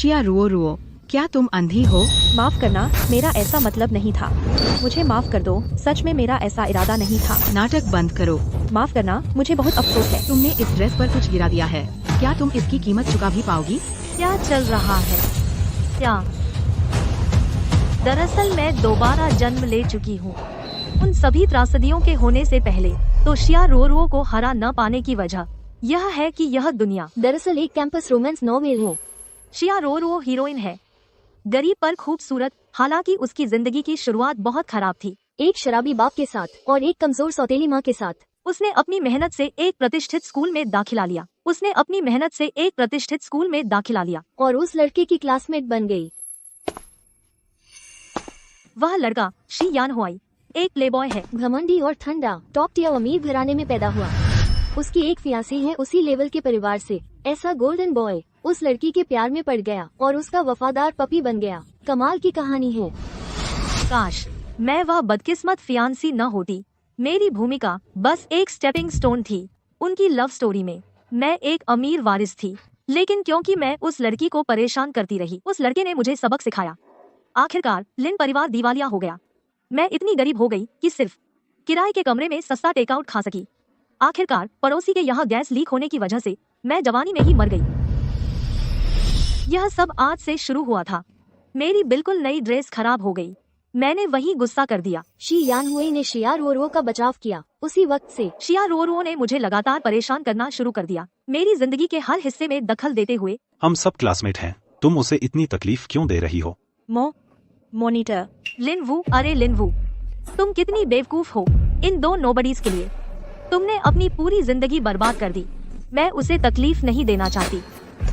शिया रुओ रुओ, क्या तुम अंधी हो? माफ करना, मेरा ऐसा मतलब नहीं था। मुझे माफ कर दो, सच में मेरा ऐसा इरादा नहीं था। नाटक बंद करो। माफ करना, मुझे बहुत अफसोस है। तुमने इस ड्रेस पर कुछ गिरा दिया है, क्या तुम इसकी कीमत चुका भी पाओगी? क्या चल रहा है? क्या? दरअसल मैं दोबारा जन्म ले चुकी हूँ। उन सभी त्रासदियों के होने से पहले तो शिया रोरो को हरा न पाने की वजह यह है कि यह दुनिया दरअसल एक कैंपस रोमांस नॉवेल है। शिया रोरो हीरोइन है, गरीब पर खूबसूरत। हालांकि उसकी जिंदगी की शुरुआत बहुत खराब थी। एक शराबी बाप के साथ और एक कमजोर सौतेली माँ के साथ। उसने अपनी मेहनत से एक प्रतिष्ठित स्कूल में दाखिला लिया। और उस लड़के की क्लासमेट बन गई। वह लड़का शी यान हुआई एक प्लेबॉय है, घमंडी और ठंडा, टॉप टियर अमीर घराने में पैदा हुआ। उसकी एक फियांसी है उसी लेवल के परिवार से। ऐसा गोल्डन बॉय उस लड़की के प्यार में पड़ गया और उसका वफादार पपी बन गया। कमाल की कहानी है। काश मैं वह बदकिस्मत फियांसी न होती। मेरी भूमिका बस एक स्टेपिंग स्टोन थी उनकी लव स्टोरी में। मैं एक अमीर वारिस थी, लेकिन क्योंकि मैं उस लड़की को परेशान करती रही, उस लड़के ने मुझे सबक सिखाया। आखिरकार लिन परिवार दिवालिया हो गया। मैं इतनी गरीब हो गई कि सिर्फ किराए के कमरे में सस्ता टेकआउट खा सकी। आखिरकार पड़ोसी के यहाँ गैस लीक होने की वजह से मैं जवानी में ही मर गई। यह सब आज से शुरू हुआ था। मेरी बिल्कुल नई ड्रेस खराब हो गई। मैंने वही गुस्सा कर दिया। शी यान हुई ने शिया रोरो का बचाव किया। उसी वक्त से शिया रोरो ने मुझे लगातार परेशान करना शुरू कर दिया, मेरी जिंदगी के हर हिस्से में दखल देते हुए। हम सब क्लासमेट हैं, तुम उसे इतनी तकलीफ क्यों दे रही हो? मोनीटर लिनवू, अरे लिनवू, तुम कितनी बेवकूफ हो इन दो नोबडीज के लिए। तुमने अपनी पूरी जिंदगी बर्बाद कर दी। मैं उसे तकलीफ नहीं देना चाहती।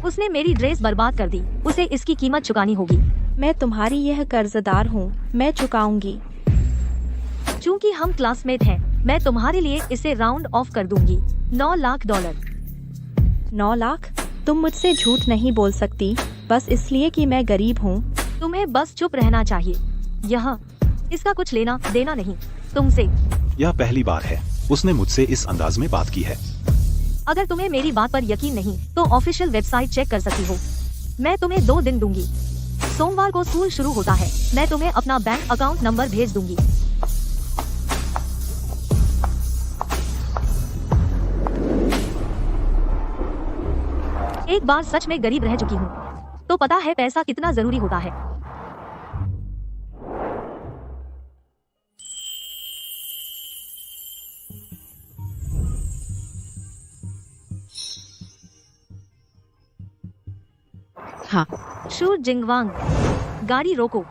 उसने मेरी ड्रेस बर्बाद कर दी, उसे इसकी कीमत चुकानी होगी। मैं तुम्हारी यह कर्जदार हूँ, मैं चुकाऊंगी। चूँकि हम क्लासमेट हैं, मैं तुम्हारे लिए इसे राउंड ऑफ कर दूंगी। $9 लाख। 9 लाख? तुम मुझसे झूठ नहीं बोल सकती, बस इसलिए कि मैं गरीब हूँ। तुम्हें बस चुप रहना चाहिए। इसका कुछ लेना देना नहीं तुमसे। यह पहली बार है उसने मुझसे इस अंदाज में बात की है। अगर तुम्हें मेरी बात पर यकीन नहीं तो ऑफिशियल वेबसाइट चेक कर सकती हो। मैं तुम्हें 2 दिन दूंगी। सोमवार को स्कूल शुरू होता है। मैं तुम्हें अपना बैंक अकाउंट नंबर भेज दूंगी। एक बार सच में गरीब रह चुकी हूँ तो पता है पैसा कितना जरूरी होता है। हाँ। शू जिंगवांग, गाड़ी रोको।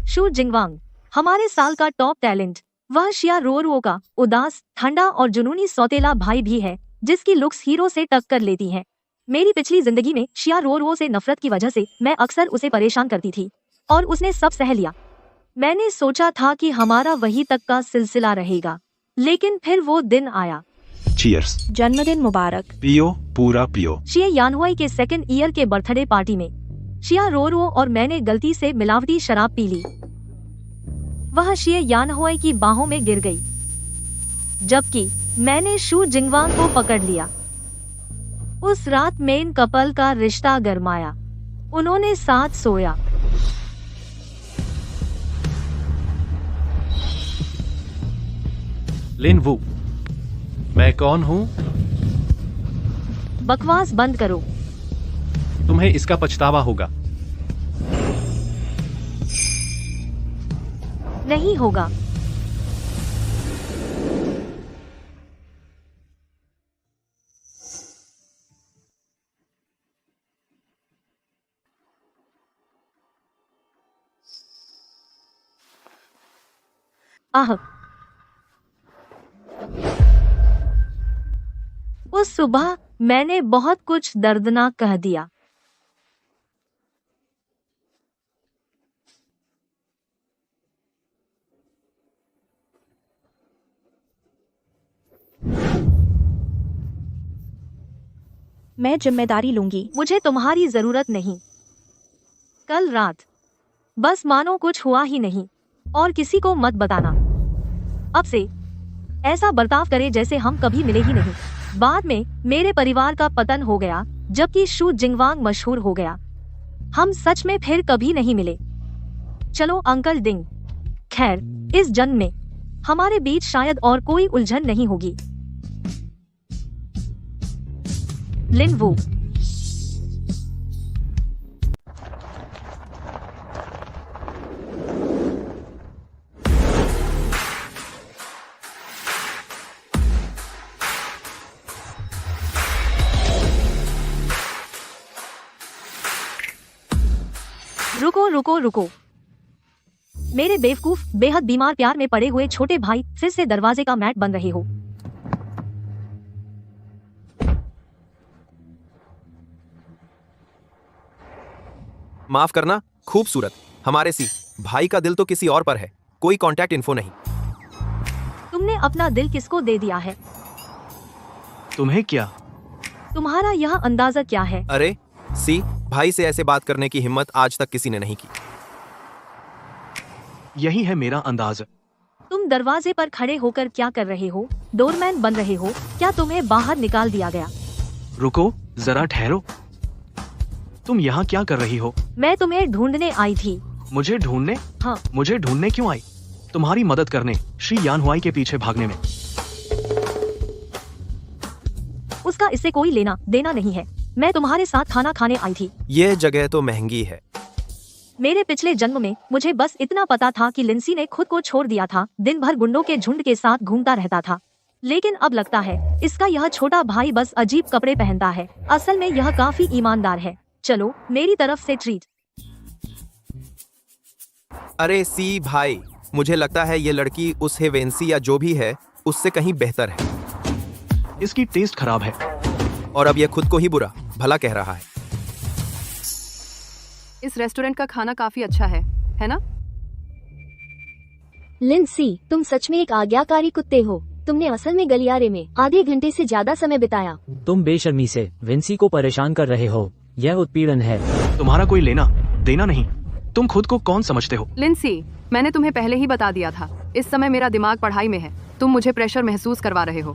शू जिंगवांग हमारे साल का टॉप टैलेंट। वह शिया रोरो का उदास, ठंडा और जुनूनी सौतेला भाई भी है जिसकी लुक्स हीरो से टक्कर लेती हैं। मेरी पिछली जिंदगी में शिया रोरो से नफरत की वजह से मैं अक्सर उसे परेशान करती थी और उसने सब सह लिया। मैंने सोचा था कि हमारा वही तक का सिलसिला रहेगा, लेकिन फिर वो दिन आया। चीयर्स। जन्मदिन मुबारक। पियो, पूरा पियो। शिया यानहुई के 2nd ईयर के बर्थडे पार्टी में शिया रोरो और मैंने गलती से मिलावटी शराब पी ली। वह शिया यानहुई की बाहों में गिर गई, जबकि मैंने शू जिंगवांग को पकड़ लिया। उस रात मेन कपल का रिश्ता गरमाया। उन्होंने साथ सोया। लिनवू, मैं कौन हूँ? बकवास बंद करो। तुम्हें इसका पछतावा होगा। नहीं होगा। आह, उस सुबह मैंने बहुत कुछ दर्दनाक कह दिया। मैं जिम्मेदारी लूंगी। मुझे तुम्हारी जरूरत नहीं। कल रात बस मानो कुछ हुआ ही नहीं और किसी को मत बताना। अब से ऐसा बर्ताव करे जैसे हम कभी मिले ही नहीं। बाद में मेरे परिवार का पतन हो गया, जबकि शू जिंगवांग मशहूर हो गया। हम सच में फिर कभी नहीं मिले। चलो अंकल डिंग। खैर, इस जन्म में हमारे बीच शायद और कोई उलझन नहीं होगी। लिन वू। रुको रुको रुको। मेरे बेवकूफ बेहद बीमार प्यार में पड़े हुए छोटे भाई फिर से दरवाजे का मैट बन रहे हो। माफ करना, खूबसूरत। हमारे सी भाई का दिल तो किसी और पर है, कोई कांटेक्ट इन्फो नहीं। तुमने अपना दिल किसको दे दिया है? तुम्हें क्या? तुम्हारा यह अंदाजा क्या है? अरे सी, भाई से ऐसे बात करने की हिम्मत आज तक किसी ने नहीं की। यही है मेरा अंदाज। तुम दरवाजे पर खड़े होकर क्या कर रहे हो? डोरमैन बन रहे हो क्या? तुम्हें बाहर निकाल दिया गया? रुको जरा, ठहरो। तुम यहाँ क्या कर रही हो? मैं तुम्हें ढूंढने आई थी। मुझे ढूंढने? हाँ। मुझे ढूंढने क्यों आई? तुम्हारी मदद करने, श्री यान हुआई के पीछे भागने में। उसका इससे कोई लेना देना नहीं है। मैं तुम्हारे साथ खाना खाने आई थी। ये जगह तो महंगी है। मेरे पिछले जन्म में मुझे बस इतना पता था कि लिंसी ने खुद को छोड़ दिया था, दिन भर गुंडों के झुंड के साथ घूमता रहता था। लेकिन अब लगता है इसका यह छोटा भाई बस अजीब कपड़े पहनता है। असल में यह काफी ईमानदार है। चलो मेरी तरफ से ट्रीट। अरे सी भाई, मुझे लगता है ये लड़की उस हेवेंसी या जो भी है उससे कहीं बेहतर है। इसकी टेस्ट खराब है। और अब ये खुद को ही बुरा भला कह रहा है। इस रेस्टोरेंट का खाना काफी अच्छा है ना? लिंसी, तुम सच में एक आज्ञाकारी कुत्ते हो। तुमने असल में गलियारे में आधे घंटे से ज्यादा समय बिताया। तुम बेशर्मी से विंसी को परेशान कर रहे हो। यह उत्पीड़न है। तुम्हारा कोई लेना देना नहीं। तुम खुद को कौन समझते हो? लिंसी, मैंने तुम्हें पहले ही बता दिया था, इस समय मेरा दिमाग पढ़ाई में है। तुम मुझे प्रेशर महसूस करवा रहे हो।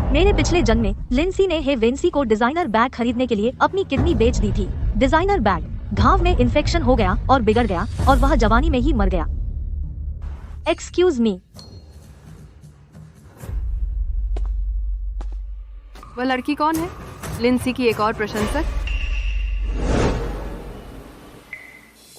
मेरे पिछले जन्म में लिंसी ने हेवेंसी को डिजाइनर बैग खरीदने के लिए अपनी किडनी बेच दी थी। डिजाइनर बैग घाव में इन्फेक्शन हो गया और बिगड़ गया और वह जवानी में ही मर गया। Excuse me. वह लड़की कौन है? लिंसी की एक और प्रशंसक?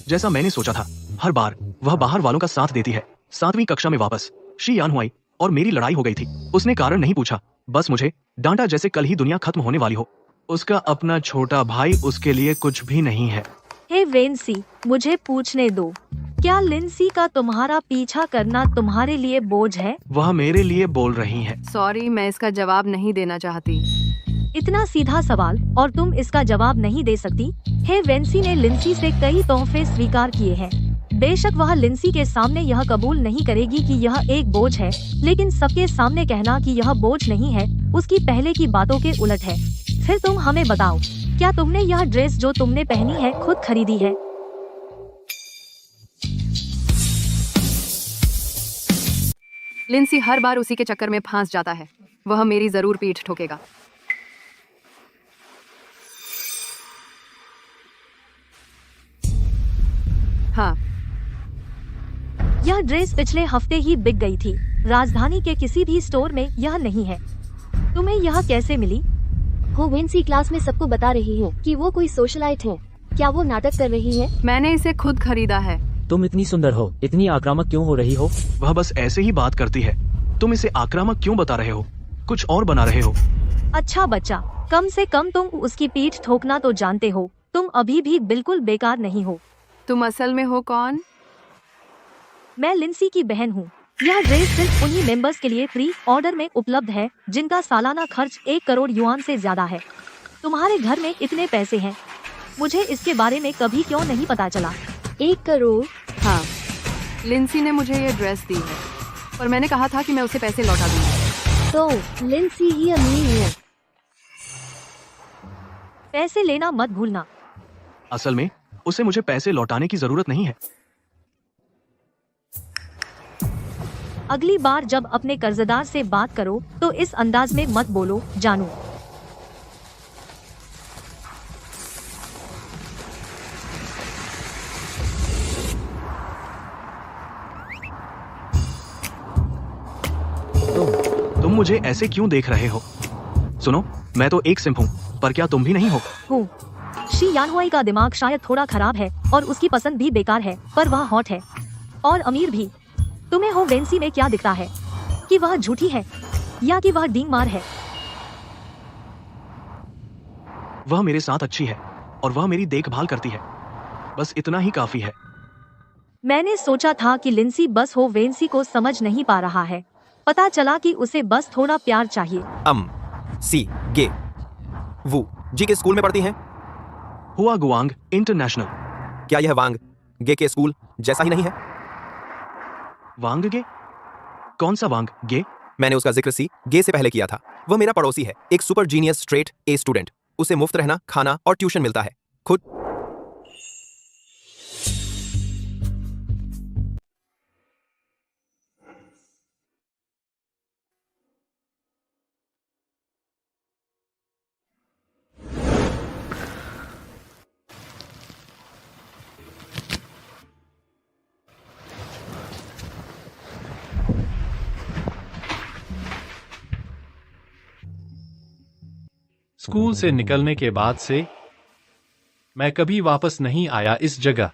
जैसा मैंने सोचा था, हर बार वह बाहर वालों का साथ देती है। 7वीं कक्षा में वापस श्री यान हुआई और मेरी लड़ाई हो गई थी। उसने कारण नहीं पूछा, बस मुझे डांटा जैसे कल ही दुनिया खत्म होने वाली हो। उसका अपना छोटा भाई उसके लिए कुछ भी नहीं है। हेवेंसी, मुझे पूछने दो, क्या लिंसी का तुम्हारा पीछा करना तुम्हारे लिए बोझ है? वह मेरे लिए बोल रही है। सॉरी, मैं इसका जवाब नहीं देना चाहती। इतना सीधा सवाल और तुम इसका जवाब नहीं दे सकती? हेवेंसी ने लिंसी से कई तोहफे स्वीकार किए हैं। बेशक वह लिंसी के सामने यह कबूल नहीं करेगी कि यह एक बोझ है, लेकिन सबके सामने कहना कि यह बोझ नहीं है उसकी पहले की बातों के उलट है। फिर तुम हमें बताओ, क्या तुमने यह ड्रेस जो तुमने पहनी है खुद खरीदी है? लिंसी हर बार उसी के चक्कर में फंस जाता है। वह मेरी जरूर पीठ ठोकेगा। हाँ, यह ड्रेस पिछले हफ्ते ही बिक गई थी। राजधानी के किसी भी स्टोर में यह नहीं है। तुम्हें यह कैसे मिली? हेवेंसी क्लास में सबको बता रही है कि वो कोई सोशलाइट है। क्या वो नाटक कर रही है? मैंने इसे खुद खरीदा है। तुम इतनी सुंदर हो, इतनी आक्रामक क्यों हो रही हो? वह बस ऐसे ही बात करती है। तुम इसे आक्रामक क्यों बता रहे हो? कुछ और बना रहे हो। अच्छा बच्चा, कम से कम तुम उसकी पीठ ठोकना तो जानते हो। तुम अभी भी बिल्कुल बेकार नहीं हो। तुम असल में हो कौन? मैं लिंसी की बहन हूँ। यह ड्रेस सिर्फ उन्हीं मेंबर्स के लिए फ्री ऑर्डर में उपलब्ध है जिनका सालाना खर्च 1 करोड़ युआन से ज्यादा है। तुम्हारे घर में इतने पैसे हैं, मुझे इसके बारे में कभी क्यों नहीं पता चला? 1 करोड़? हाँ, लिंसी ने मुझे ये ड्रेस दी है, पर मैंने कहा था कि मैं उसे पैसे लौटा दूंगी। तो लिंसी ही अमीर है। पैसे लेना मत भूलना। असल में उसे मुझे पैसे लौटाने की जरूरत नहीं है। अगली बार जब अपने कर्जदार से बात करो तो इस अंदाज में मत बोलो, जानू। तुम मुझे ऐसे क्यों देख रहे हो? सुनो, मैं तो एक सिंह हूँ, पर क्या तुम भी नहीं हो? हूँ। शी यानहुआई का दिमाग शायद थोड़ा खराब है और उसकी पसंद भी बेकार है, पर वह हॉट है और अमीर भी। तुम्हें हो वेंसी में क्या दिखता है? कि वह झूठी है या कि वह डींग मार है? वह मेरे साथ अच्छी है और वह मेरी देखभाल करती है, बस इतना ही काफी है। मैंने सोचा था कि लिंसी बस हो वेंसी को समझ नहीं पा रहा है। पता चला कि उसे बस थोड़ा प्यार चाहिए। सी गे वू जी के स्कूल में पढ़ती हैं? हुआ गुआंग इंटरनेशनल। क्या यह वांग गे के स्कूल जैसा ही नहीं है? वांग गे? कौन सा वांग गे? मैंने उसका जिक्र सी गे से पहले किया था। वह मेरा पड़ोसी है, एक super genius straight a student. उसे मुफ्त रहना, खाना और ट्यूशन मिलता है। खुद स्कूल से निकलने के बाद से मैं कभी वापस नहीं आया इस जगह।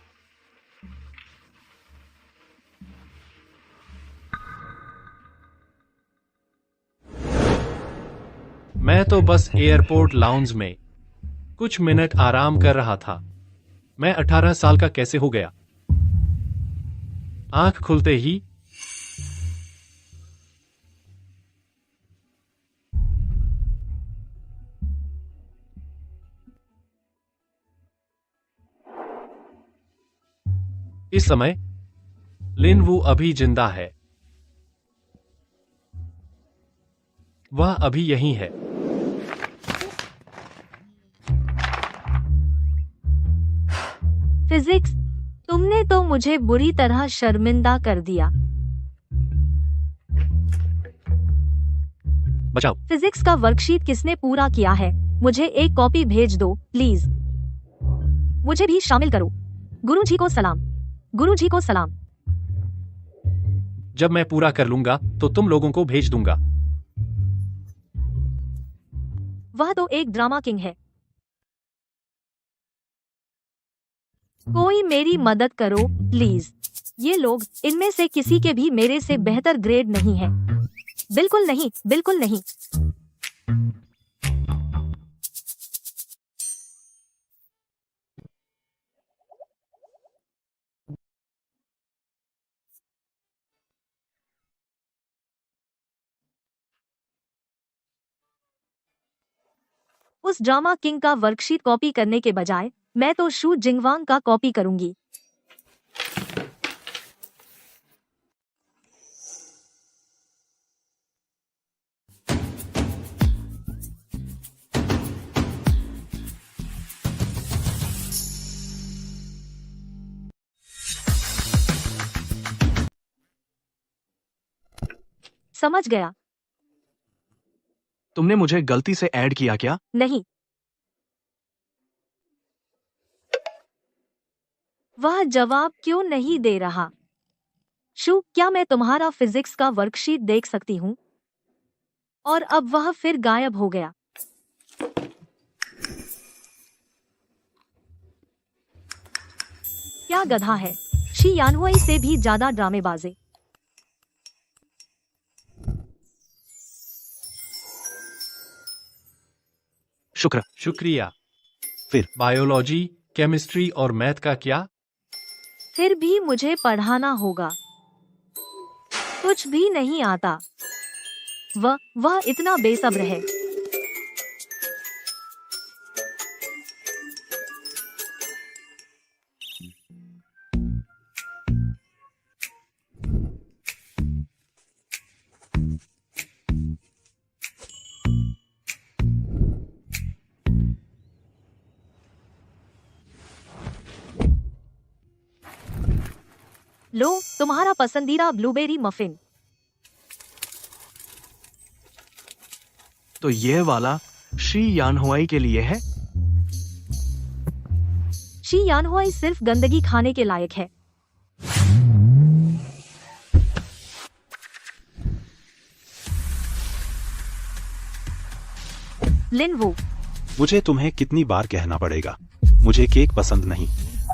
मैं तो बस एयरपोर्ट लाउंज में कुछ मिनट आराम कर रहा था। मैं 18 साल का कैसे हो गया? आंख खुलते ही इस समय लिन वू अभी जिंदा है। वह अभी यहीं है। फिजिक्स, तुमने तो मुझे बुरी तरह शर्मिंदा कर दिया। बचाओ। फिजिक्स का वर्कशीट किसने पूरा किया है? मुझे एक कॉपी भेज दो प्लीज। मुझे भी शामिल करो। गुरुजी को सलाम। गुरुजी को सलाम। जब मैं पूरा कर लूंगा तो तुम लोगों को भेज दूंगा। वह तो एक ड्रामा किंग है। कोई मेरी मदद करो प्लीज। ये लोग, इनमें से किसी के भी मेरे से बेहतर ग्रेड नहीं है। बिल्कुल नहीं, बिल्कुल नहीं। उस ड्रामा किंग का वर्कशीट कॉपी करने के बजाय मैं तो शू जिंगवांग का कॉपी करूंगी। समझ गया। तुमने मुझे गलती से ऐड किया क्या? नहीं। वह जवाब क्यों नहीं दे रहा? शू, क्या मैं तुम्हारा फिजिक्स का वर्कशीट देख सकती हूँ? और अब वह फिर गायब हो गया। क्या गधा है। शी यानहुआई से भी ज्यादा ड्रामेबाजे। शुक्रिया। फिर बायोलॉजी, केमिस्ट्री और मैथ का क्या? फिर भी मुझे पढ़ाना होगा। कुछ भी नहीं आता। वह इतना बेसब्र है। लो, तुम्हारा पसंदीदा ब्लूबेरी मफिन। तो यह वाला शी यानहुआई के लिए है। शी यानहुआई सिर्फ गंदगी खाने के लायक है। लिन वू, मुझे तुम्हें कितनी बार कहना पड़ेगा, मुझे केक पसंद नहीं,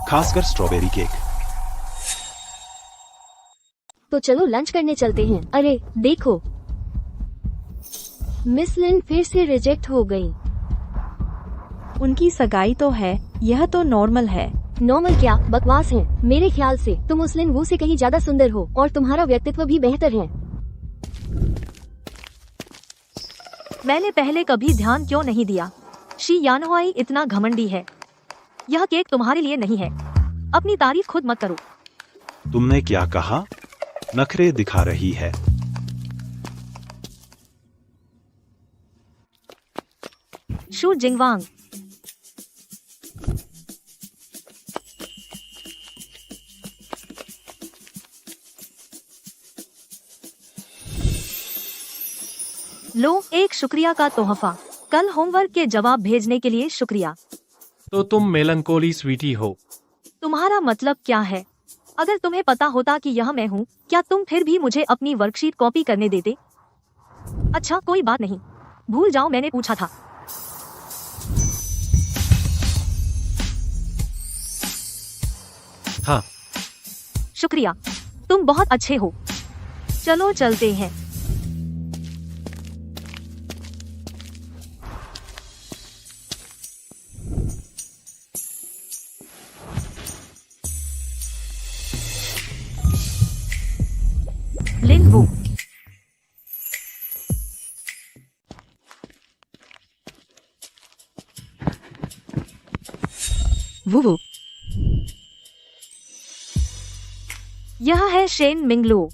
खासकर स्ट्रॉबेरी केक। तो चलो लंच करने चलते हैं। अरे देखो, मिस लिन फिर से रिजेक्ट हो गई। उनकी सगाई तो है, यह तो नॉर्मल है। नॉर्मल क्या, बकवास है। मेरे ख्याल से तुम उस लिन वू से कहीं ज्यादा सुंदर हो और तुम्हारा व्यक्तित्व भी बेहतर है। मैंने पहले कभी ध्यान क्यों नहीं दिया? शी यानहुआई इतना घमंडी है। यह केक तुम्हारे लिए नहीं है। अपनी तारीफ खुद मत करो। तुमने क्या कहा? नखरे दिखा रही है। शू जिंगवांग, लो एक शुक्रिया का तोहफा। कल होमवर्क के जवाब भेजने के लिए शुक्रिया। तो तुम मेलंकोली स्वीटी हो। तुम्हारा मतलब क्या है? अगर तुम्हें पता होता कि यह मैं हूँ, क्या तुम फिर भी मुझे अपनी वर्कशीट कॉपी करने देते? अच्छा कोई बात नहीं, भूल जाओ मैंने पूछा था। हाँ, शुक्रिया, तुम बहुत अच्छे हो। चलो चलते हैं। लिन वू, वो यह है शेन मिंगलो।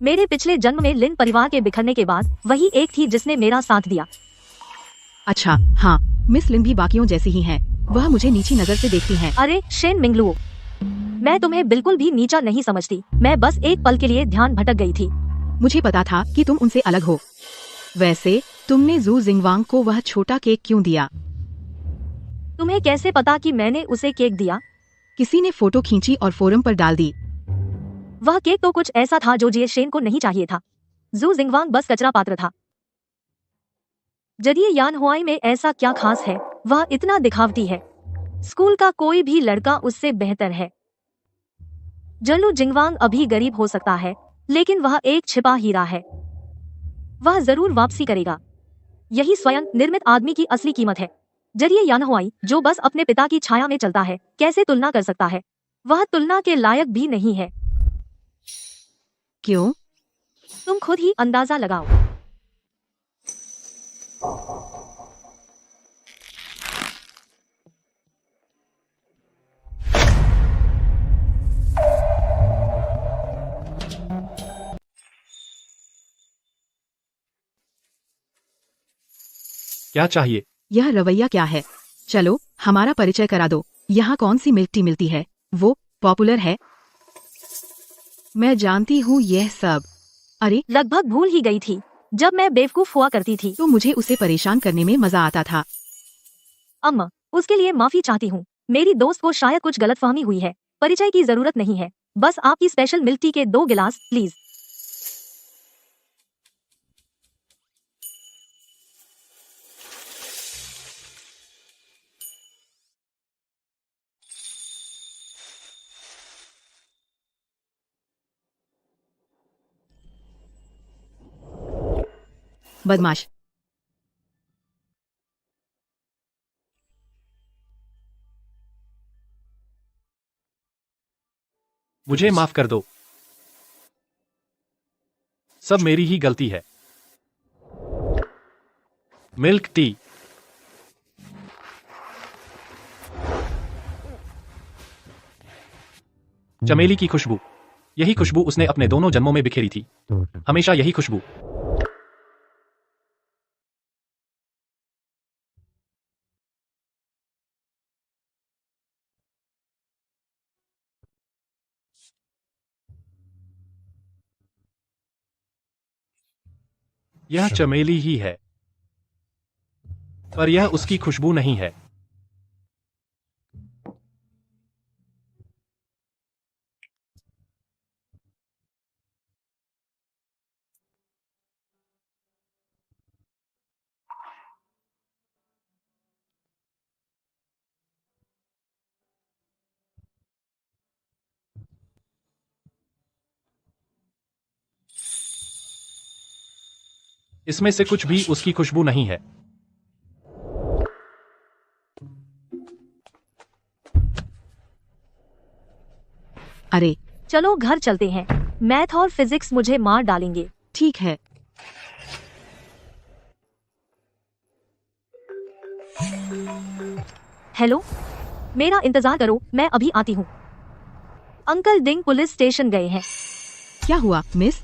मेरे पिछले जन्म में लिन परिवार के बिखरने के बाद वही एक थी जिसने मेरा साथ दिया। अच्छा हाँ, मिस लिन भी बाकियों जैसी ही हैं। वह मुझे नीची नजर से देखती हैं। अरे शेन मिंगलो, मैं तुम्हें बिल्कुल भी नीचा नहीं समझती। मैं बस एक पल के लिए ध्यान भटक गई थी। मुझे पता था कि तुम उनसे अलग हो। वैसे तुमने जू जिंगवांग को वह छोटा केक क्यों दिया? तुम्हें कैसे पता कि मैंने उसे केक दिया? किसी ने फोटो खींची और फोरम पर डाल दी। वह केक तो कुछ ऐसा था जो जिये शेन को नहीं चाहिए था। जू जिंगवांग बस कचरा पात्र था। जदिये यानहुआई में ऐसा क्या खास है? वह इतना दिखावटी है। स्कूल का कोई भी लड़का उससे बेहतर है। जल्लू जिंगवांग अभी गरीब हो सकता है, लेकिन वह एक छिपा हीरा है। वह जरूर वापसी करेगा। यही स्वयं निर्मित आदमी की असली कीमत है। जरिए यानहुआई, जो बस अपने पिता की छाया में चलता है, कैसे तुलना कर सकता है? वह तुलना के लायक भी नहीं है। क्यों? तुम खुद ही अंदाजा लगाओ। क्या चाहिए? यह रवैया क्या है? चलो हमारा परिचय करा दो। यहाँ कौन सी मिल्क टी मिलती है? वो पॉपुलर है। मैं जानती हूँ यह सब। अरे लगभग भूल ही गई थी। जब मैं बेवकूफ हुआ करती थी तो मुझे उसे परेशान करने में मजा आता था। अम्मा, उसके लिए माफी चाहती हूँ। मेरी दोस्त को शायद कुछ गलतफहमी हुई है। परिचय की जरूरत नहीं है। बस आपकी स्पेशल मिल्क टी के 2 गिलास प्लीज। बदमाश। मुझे माफ कर दो। सब मेरी ही गलती है। Milk tea. चमेली की खुशबू। यही खुशबू उसने अपने दोनों जन्मों में बिखेरी थी। हमेशा यही खुशबू। यह चमेली ही है। पर यह उसकी खुशबू नहीं है। इसमें से कुछ भी उसकी खुशबू नहीं है। अरे चलो घर चलते हैं, मैथ और फिजिक्स मुझे मार डालेंगे। ठीक है। हेलो, मेरा इंतजार करो, मैं अभी आती हूँ। अंकल डिंग पुलिस स्टेशन गए हैं। क्या हुआ मिस?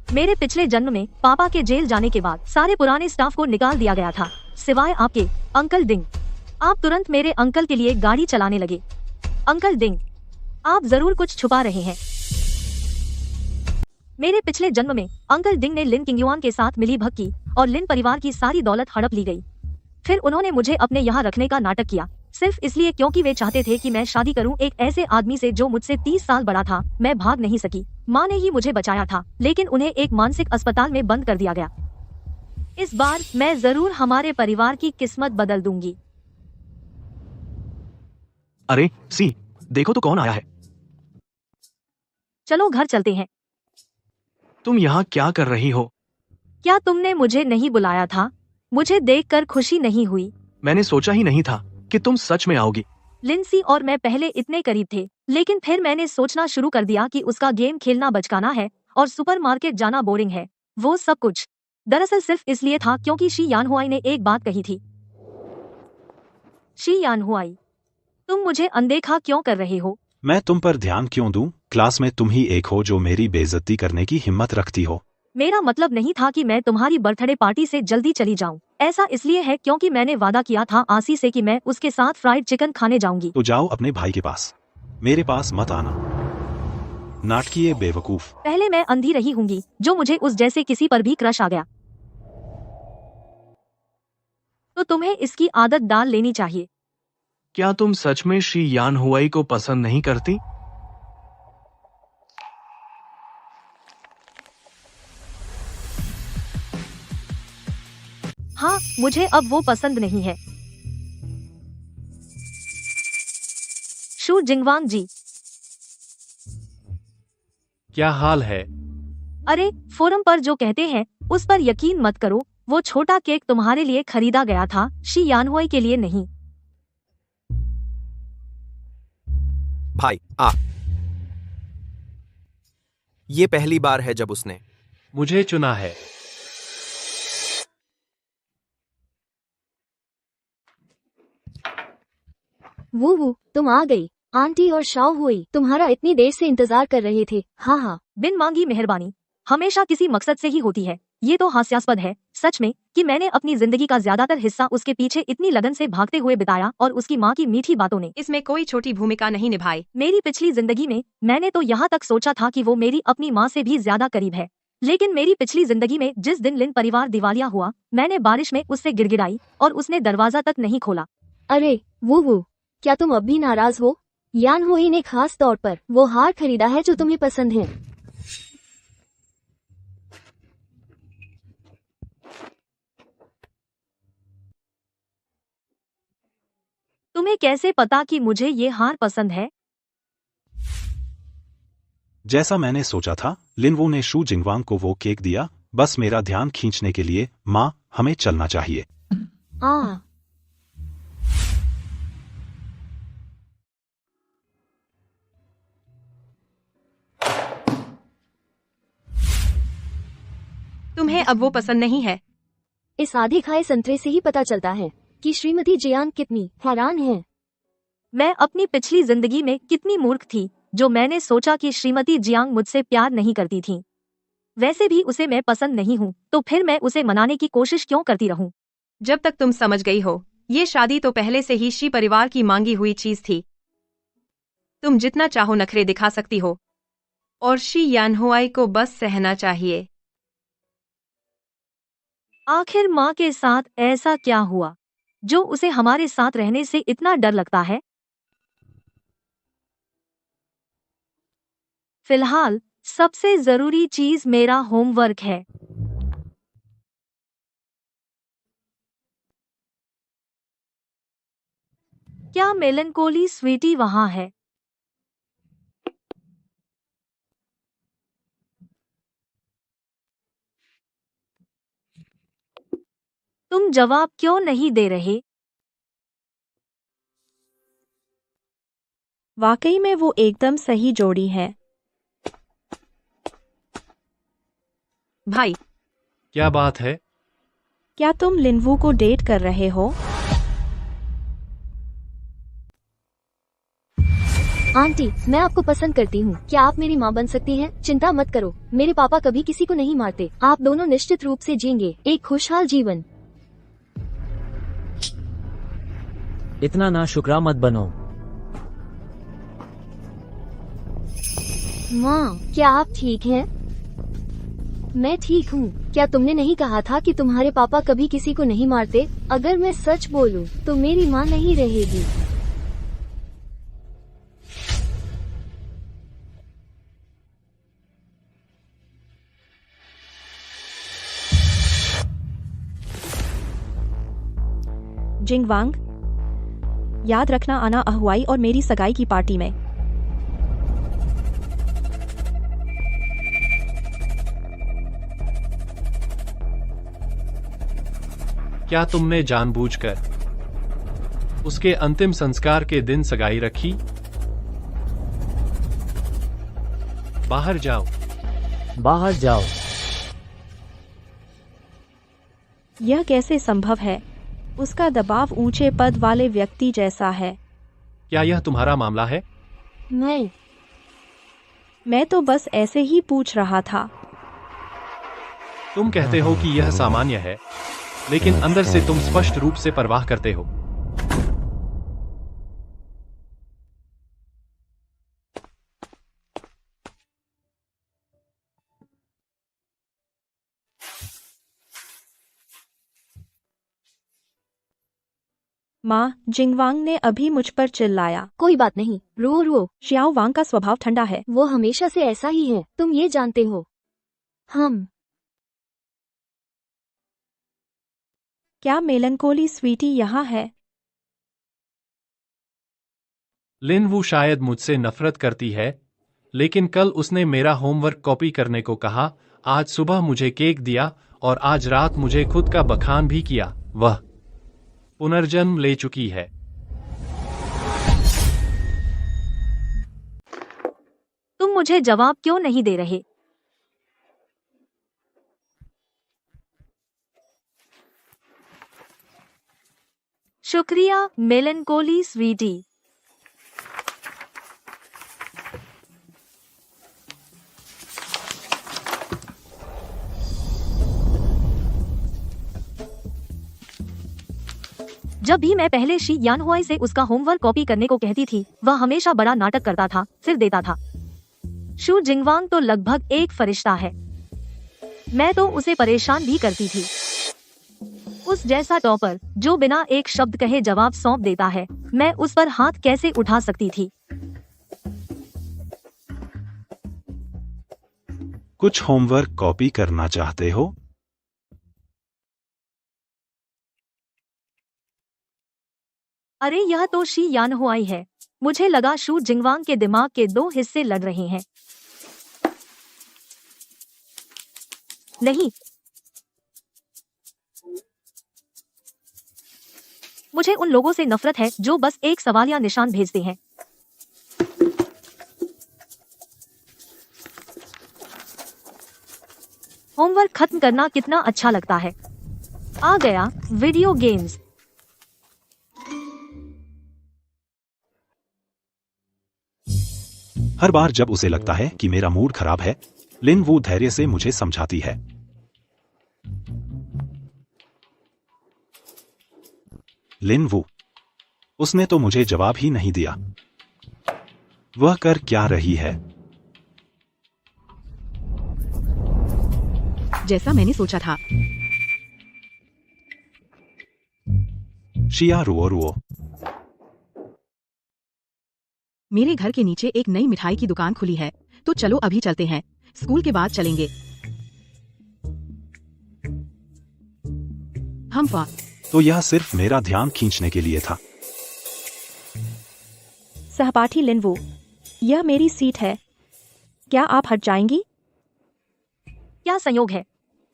मेरे पिछले जन्म में पापा के जेल जाने के बाद सारे पुराने स्टाफ को निकाल दिया गया था, सिवाय आपके, अंकल डिंग। आप तुरंत मेरे अंकल के लिए गाड़ी चलाने लगे। अंकल डिंग, आप जरूर कुछ छुपा रहे हैं। मेरे पिछले जन्म में अंकल डिंग ने लिन किंगयुआन के साथ मिली भग की और लिन परिवार की सारी दौलत हड़प ली गई। फिर उन्होंने मुझे अपने यहाँ रखने का नाटक किया, सिर्फ इसलिए क्योंकि वे चाहते थे कि मैं शादी करूं एक ऐसे आदमी से जो मुझसे 30 साल बड़ा था। मैं भाग नहीं सकी, माँ ने ही मुझे बचाया था, लेकिन उन्हें एक मानसिक अस्पताल में बंद कर दिया गया। इस बार मैं जरूर हमारे परिवार की किस्मत बदल दूंगी। अरे सी, देखो तो कौन आया है। चलो घर चलते हैं। तुम यहाँ क्या कर रही हो? क्या तुमने मुझे नहीं बुलाया था? मुझे देखकर खुशी नहीं हुई? मैंने सोचा ही नहीं था कि तुम सच में आओगी। लिंसी और मैं पहले इतने करीब थे, लेकिन फिर मैंने सोचना शुरू कर दिया कि उसका गेम खेलना बचकाना है और सुपरमार्केट जाना बोरिंग है। वो सब कुछ दरअसल सिर्फ इसलिए था क्योंकि शी यानहुआई ने एक बात कही थी। शी यानहुआई, तुम मुझे अनदेखा क्यों कर रहे हो? मैं तुम पर ध्यान क्यों दूं? क्लास में तुम ही एक हो जो मेरी बेइज्जती करने की हिम्मत रखती हो। मेरा मतलब नहीं था कि मैं तुम्हारी बर्थडे पार्टी से जल्दी चली जाऊं। ऐसा इसलिए है क्योंकि मैंने वादा किया था आसी से कि मैं उसके साथ फ्राइड चिकन खाने जाऊंगी। तो जाओ अपने भाई के पास, मेरे पास मत आना, नाटकीय बेवकूफ। पहले मैं अंधी रही होंगी जो मुझे उस जैसे किसी पर भी क्रश आ गया, तो तुम्हें इसकी आदत डाल लेनी चाहिए। क्या तुम सच में शी यानहुआई को पसंद नहीं करती? हाँ, मुझे अब वो पसंद नहीं है। शू जिंगवांग जी, क्या हाल है? अरे फोरम पर जो कहते हैं उस पर यकीन मत करो। वो छोटा केक तुम्हारे लिए खरीदा गया था, शी यानहुआई के लिए नहीं। भाई आ। ये पहली बार है जब उसने मुझे चुना है। वो तुम आ गई। आंटी और शाओ हुई तुम्हारा इतनी देर से इंतजार कर रहे थे। हाँ हाँ, बिन मांगी मेहरबानी हमेशा किसी मकसद से ही होती है। ये तो हास्यास्पद है सच में कि मैंने अपनी जिंदगी का ज्यादातर हिस्सा उसके पीछे इतनी लगन से भागते हुए बिताया और उसकी माँ की मीठी बातों ने इसमें कोई छोटी भूमिका नहीं निभाई। मेरी पिछली जिंदगी में मैंने तो यहाँ तक सोचा था कि वो मेरी अपनी माँ से भी ज्यादा करीब है। लेकिन मेरी पिछली जिंदगी में जिस दिन लिन परिवार दिवालिया हुआ, मैंने बारिश में उससे गिड़गिड़ाई और उसने दरवाजा तक नहीं खोला। अरे वो क्या तुम अब भी नाराज हो? यानहुआई ने खास तौर पर वो हार खरीदा है जो तुम्हें पसंद है। तुम्हें कैसे पता कि मुझे ये हार पसंद है? जैसा मैंने सोचा था, लिनवो ने शू जिंगवांग को वो केक दिया, बस मेरा ध्यान खींचने के लिए। माँ, हमें चलना चाहिए। तुम्हें अब वो पसंद नहीं है। इस आधे खाए संतरे से ही पता चलता है कि श्रीमती जियांग कितनी हैरान है। मैं अपनी पिछली जिंदगी में कितनी मूर्ख थी जो मैंने सोचा कि श्रीमती जियांग मुझसे प्यार नहीं करती थी। वैसे भी उसे मैं पसंद नहीं हूँ, तो फिर मैं उसे मनाने की कोशिश क्यों करती रहूं? जब तक तुम समझ गई हो, ये शादी तो पहले से ही शी परिवार की मांगी हुई चीज थी। तुम जितना चाहो नखरे दिखा सकती हो और शी यानहुआई को बस सहना चाहिए। आखिर माँ के साथ ऐसा क्या हुआ? जो उसे हमारे साथ रहने से इतना डर लगता है? फिलहाल सबसे जरूरी चीज मेरा होमवर्क है। क्या मेलनकोली स्वीटी वहां है? तुम जवाब क्यों नहीं दे रहे? वाकई में वो एकदम सही जोड़ी है। भाई, क्या बात है? क्या तुम लिनवू को डेट कर रहे हो? आंटी, मैं आपको पसंद करती हूँ। क्या आप मेरी माँ बन सकती हैं? चिंता मत करो, मेरे पापा कभी किसी को नहीं मारते। आप दोनों निश्चित रूप से जिएंगे एक खुशहाल जीवन। इतना ना शुक्रा मत बनो। माँ, क्या आप ठीक हैं? मैं ठीक हूँ। क्या तुमने नहीं कहा था कि तुम्हारे पापा कभी किसी को नहीं मारते? अगर मैं सच बोलूँ तो मेरी माँ नहीं रहेगी। जिंगवांग, याद रखना आना अहुआई और मेरी सगाई की पार्टी में। क्या तुमने जानबूझकर उसके अंतिम संस्कार के दिन सगाई रखी? बाहर जाओ। बाहर जाओ। यह कैसे संभव है? उसका दबाव ऊंचे पद वाले व्यक्ति जैसा है। क्या यह तुम्हारा मामला है? मैं तो बस ऐसे ही पूछ रहा था। तुम कहते हो कि यह सामान्य है, लेकिन अंदर से तुम स्पष्ट रूप से परवाह करते हो। माँ, जिंगवांग ने अभी मुझ पर चिल्लाया। कोई बात नहीं, रो। श्याओ वांग का स्वभाव ठंडा है। वो हमेशा से ऐसा ही है, तुम ये जानते हो। क्या मेलनकोली स्वीटी यहाँ है? लिनवू शायद मुझसे नफरत करती है, लेकिन कल उसने मेरा होमवर्क कॉपी करने को कहा, आज सुबह मुझे केक दिया और आज रात मुझे खुद का बखान भी किया। वह पुनर्जन्म ले चुकी है। तुम मुझे जवाब क्यों नहीं दे रहे? शुक्रिया मेलनकोली स्वीटी। जब भी मैं पहले शी यानहुआई से उसका होमवर्क कॉपी करने को कहती थी, वह हमेशा बड़ा नाटक करता था, फिर देता था। शू जिंगवांग तो लगभग एक फरिश्ता है। मैं तो उसे परेशान भी करती थी। उस जैसा टॉपर जो बिना एक शब्द कहे जवाब सौंप देता है, मैं उस पर हाथ कैसे उठा सकती थी? कुछ होमवर्क कॉपी करना चाहते हो? अरे यह तो शी यानहुआई है। मुझे लगा शू जिंगवांग के दिमाग के दो हिस्से लड़ रहे हैं। नहीं, मुझे उन लोगों से नफरत है जो बस एक सवाल या निशान भेजते हैं। होमवर्क खत्म करना कितना अच्छा लगता है। आ गया वीडियो गेम्स। हर बार जब उसे लगता है कि मेरा मूड खराब है, लिन वो धैर्य से मुझे समझाती है। लिन वो, उसने तो मुझे जवाब ही नहीं दिया। वह कर क्या रही है? जैसा मैंने सोचा था। शिया रुओ रुओ। मेरे घर के नीचे एक नई मिठाई की दुकान खुली है, तो चलो अभी चलते हैं, स्कूल के बाद चलेंगे। हम तो यह सिर्फ मेरा ध्यान खींचने के लिए था। सहपाठी लिनवू, यह मेरी सीट है, क्या आप हट जाएंगी? क्या संयोग है,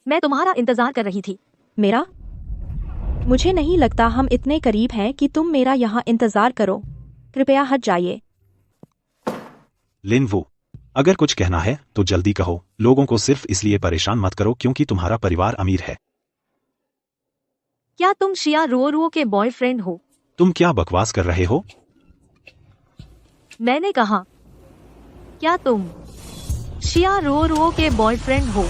मैं तुम्हारा इंतजार कर रही थी। मेरा? मुझे नहीं लगता हम इतने करीब हैं कि तुम मेरा यहाँ इंतजार करो, कृपया हट जाइए। लिनवू, अगर कुछ कहना है तो जल्दी कहो, लोगों को सिर्फ इसलिए परेशान मत करो क्योंकि तुम्हारा परिवार अमीर है। क्या तुम शिया रुओ के बॉयफ्रेंड हो? तुम क्या बकवास कर रहे हो? मैंने कहा, क्या तुम शिया रुओ के बॉयफ्रेंड हो?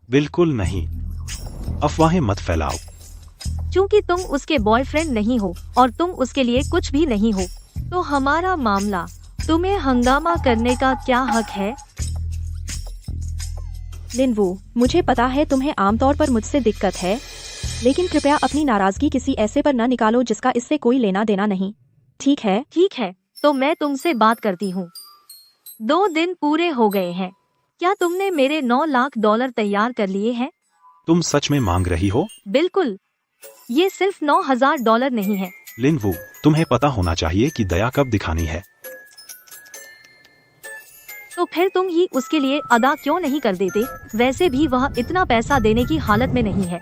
बिल्कुल नहीं, अफवाहें मत फैलाओ। क्योंकि तुम उसके बॉयफ्रेंड नहीं हो और तुम उसके लिए कुछ भी नहीं हो, तो हमारा मामला, तुम्हें हंगामा करने का क्या हक है? लिनवू, मुझे पता है तुम्हें आमतौर पर मुझसे दिक्कत है, लेकिन कृपया अपनी नाराजगी किसी ऐसे पर न निकालो जिसका इससे कोई लेना देना नहीं, ठीक है? ठीक है, तो मैं तुमसे बात करती हूँ। 2 दिन पूरे हो गए हैं, क्या तुमने मेरे $9 लाख तैयार कर लिए हैं? तुम सच में मांग रही हो? बिल्कुल, ये सिर्फ $9,000 नहीं है। लिनवू, तुम्हें पता होना चाहिए कि दया कब दिखानी है। तो फिर तुम ही उसके लिए अदा क्यों नहीं कर देते? वैसे भी वह इतना पैसा देने की हालत में नहीं है।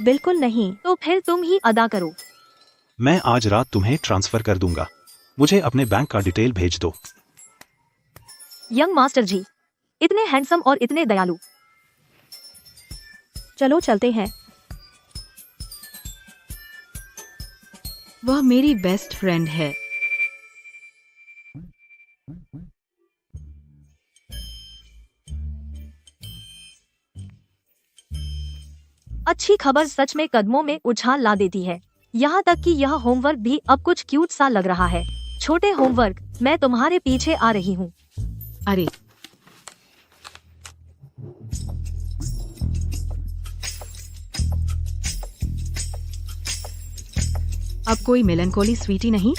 बिल्कुल नहीं। तो फिर तुम ही अदा करो। मैं आज रात तुम्हें ट्रांसफर कर दूंगा, मुझे अपने बैंक का डिटेल भेज दो। यंग मास्टर जी, इतने हैंडसम और इतने दयालु। चलो चलते हैं। वह मेरी बेस्ट फ्रेंड है। अच्छी खबर सच में कदमों में उछाल ला देती है। यहाँ तक कि यह होमवर्क भी अब कुछ क्यूट सा लग रहा है। छोटे होमवर्क, मैं तुम्हारे पीछे आ रही हूँ। अरे, अब कोई मेलनकोली स्वीटी नहीं?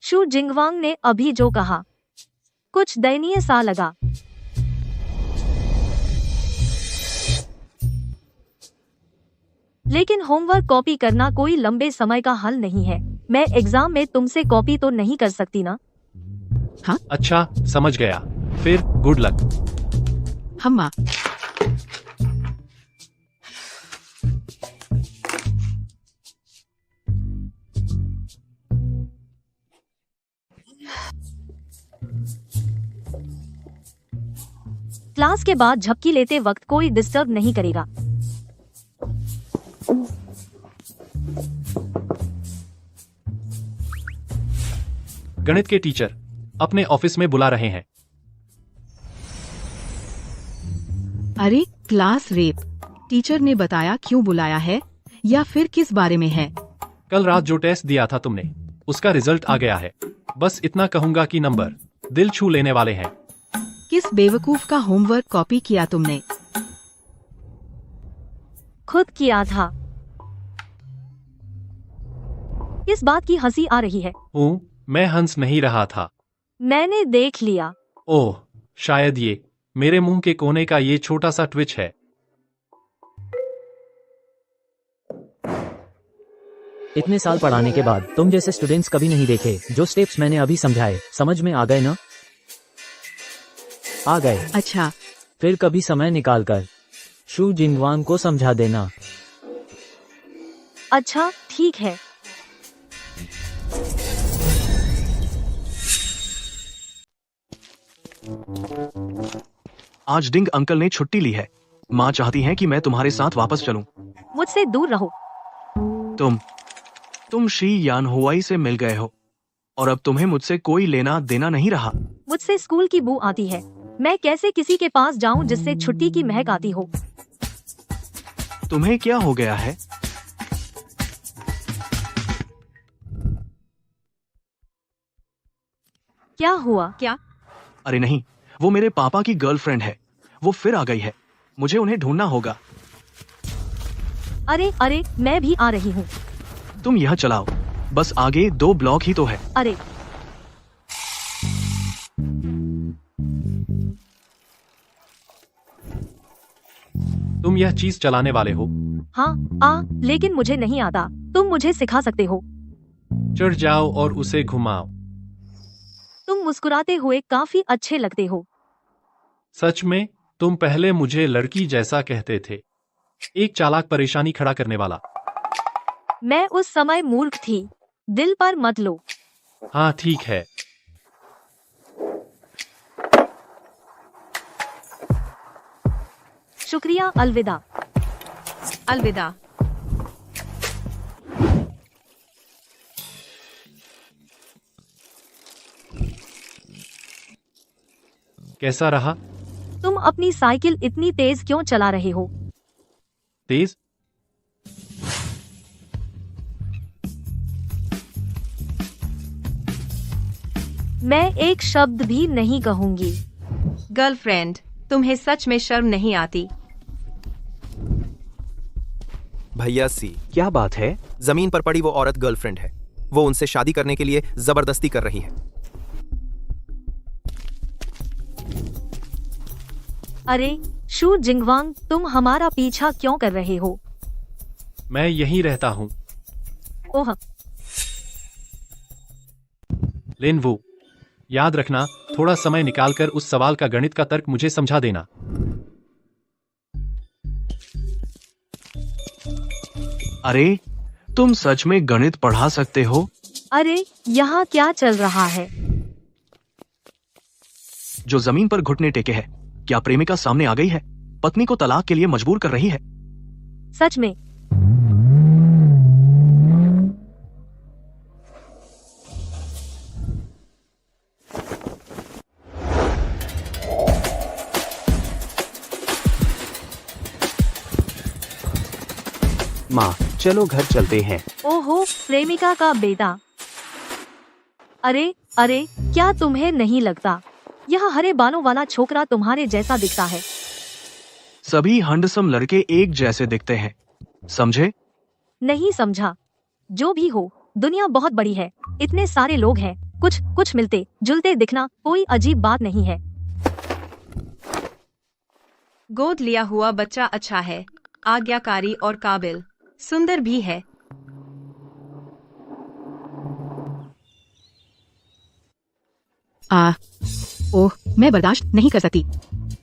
शू जिंगवांग ने अभी जो कहा, कुछ दयनीय सा लगा। लेकिन होमवर्क कॉपी करना कोई लंबे समय का हल नहीं है। मैं एग्जाम में तुमसे कॉपी तो नहीं कर सकती ना? हाँ? अच्छा, समझ गया। फिर गुड लक। हम्मा, क्लास के बाद झपकी लेते वक्त कोई डिस्टर्ब नहीं करेगा। गणित के टीचर अपने ऑफिस में बुला रहे हैं। अरे, क्लास रेप। टीचर ने बताया क्यों बुलाया है या फिर किस बारे में है? कल रात जो टेस्ट दिया था तुमने, उसका रिजल्ट आ गया है। बस इतना कहूंगा कि नंबर दिल छू लेने वाले हैं। किस बेवकूफ का होमवर्क कॉपी किया तुमने? खुद किया था। इस बात की हंसी आ रही है। मैं हंस नहीं रहा था। मैंने देख लिया। ओह, शायद ये मेरे मुंह के कोने का ये छोटा सा ट्विच है। इतने साल पढ़ाने के बाद तुम जैसे स्टूडेंट्स कभी नहीं देखे। जो स्टेप्स मैंने अभी समझाए, समझ में आ गए ना? आ गए। अच्छा, फिर कभी समय निकालकर शू जिंगवांग को समझा देना। अच्छा, ठीक है। आज डिंग अंकल ने छुट्टी ली है। माँ चाहती हैं कि मैं तुम्हारे साथ वापस चलूं। मुझसे दूर रहो। तुम शी यान हुआई से मिल गए हो और अब तुम्हें मुझसे कोई लेना देना नहीं रहा। मुझसे स्कूल की बू आती है। मैं कैसे किसी के पास जाऊं जिससे छुट्टी की महक आती हो? तुम्हें क्या हो गया है? क्या हुआ? क्या? अरे नहीं, वो मेरे पापा की गर्लफ्रेंड है। वो फिर आ गई है। मुझे उन्हें ढूंढना होगा। अरे अरे, मैं भी आ रही हूँ। तुम यह चलाओ, बस आगे 2 ब्लॉक ही तो है। अरे तुम यह चीज चलाने वाले हो? हाँ, लेकिन मुझे नहीं आता। तुम मुझे सिखा सकते हो। चढ़ जाओ और उसे घुमाओ। तुम मुस्कुराते हुए काफी अच्छे लगते हो। सच में? तुम पहले मुझे लड़की जैसा कहते थे। एक चालाक परेशानी खड़ा करने वाला। मैं उस समय मूर्ख थी। दिल पर मत लो। हाँ ठीक है। शुक्रिया, अलविदा। अलविदा। कैसा रहा? तुम अपनी साइकिल इतनी तेज क्यों चला रहे हो? तेज? मैं एक शब्द भी नहीं कहूंगी। गर्लफ्रेंड, तुम्हें सच में शर्म नहीं आती? भैया सी, क्या बात है? जमीन पर पड़ी वो औरत गर्लफ्रेंड है। वो उनसे शादी करने के लिए जबरदस्ती कर रही है। अरे शू जिंगवांग, तुम हमारा पीछा क्यों कर रहे हो? मैं यहीं रहता हूँ। ओह, लिनवू, याद रखना, थोड़ा समय निकालकर उस सवाल का गणित का तर्क मुझे समझा देना। अरे, तुम सच में गणित पढ़ा सकते हो? अरे यहाँ क्या चल रहा है? जो जमीन पर घुटने टेके है। क्या प्रेमिका सामने आ गई है? पत्नी को तलाक के लिए मजबूर कर रही है। सच में? माँ, चलो घर चलते हैं। ओहो, प्रेमिका का बेटा। अरे अरे, क्या तुम्हें नहीं लगता यह हरे बालों वाला छोकरा तुम्हारे जैसा दिखता है? सभी हंडसम लड़के एक जैसे दिखते हैं, समझे? नहीं समझा। जो भी हो, दुनिया बहुत बड़ी है। इतने सारे लोग हैं। कुछ मिलते जुलते दिखना कोई अजीब बात नहीं है। गोद लिया हुआ बच्चा अच्छा है, आज्ञाकारी और काबिल, सुंदर भी है। ओह, मैं बर्दाश्त नहीं कर सकती।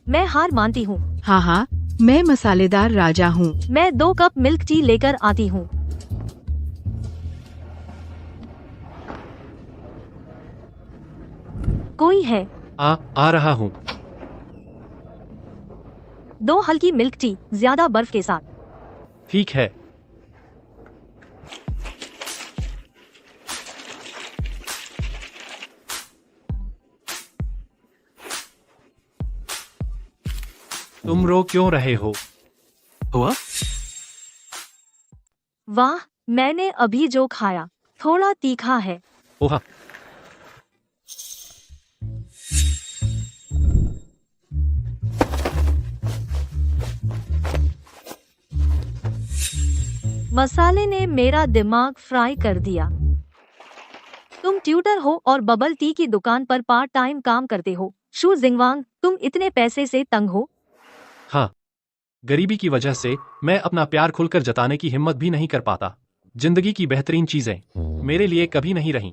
मैं हार मानती हूँ। हाँ, मैं मसालेदार राजा हूँ। मैं 2 कप मिल्क टी लेकर आती हूँ। कोई है? आ रहा हूँ। 2 हल्की मिल्क टी, ज्यादा बर्फ के साथ। ठीक है। तुम रो क्यों रहे हो? हुआ? वाह, मैंने अभी जो खाया थोड़ा तीखा है। ओह, मसाले ने मेरा दिमाग फ्राई कर दिया। तुम ट्यूटर हो और बबल टी की दुकान पर पार्ट टाइम काम करते हो। शू जिंगवांग, तुम इतने पैसे से तंग हो? हाँ, गरीबी की वजह से मैं अपना प्यार खुलकर जताने की हिम्मत भी नहीं कर पाता। जिंदगी की बेहतरीन चीजें मेरे लिए कभी नहीं रहीं।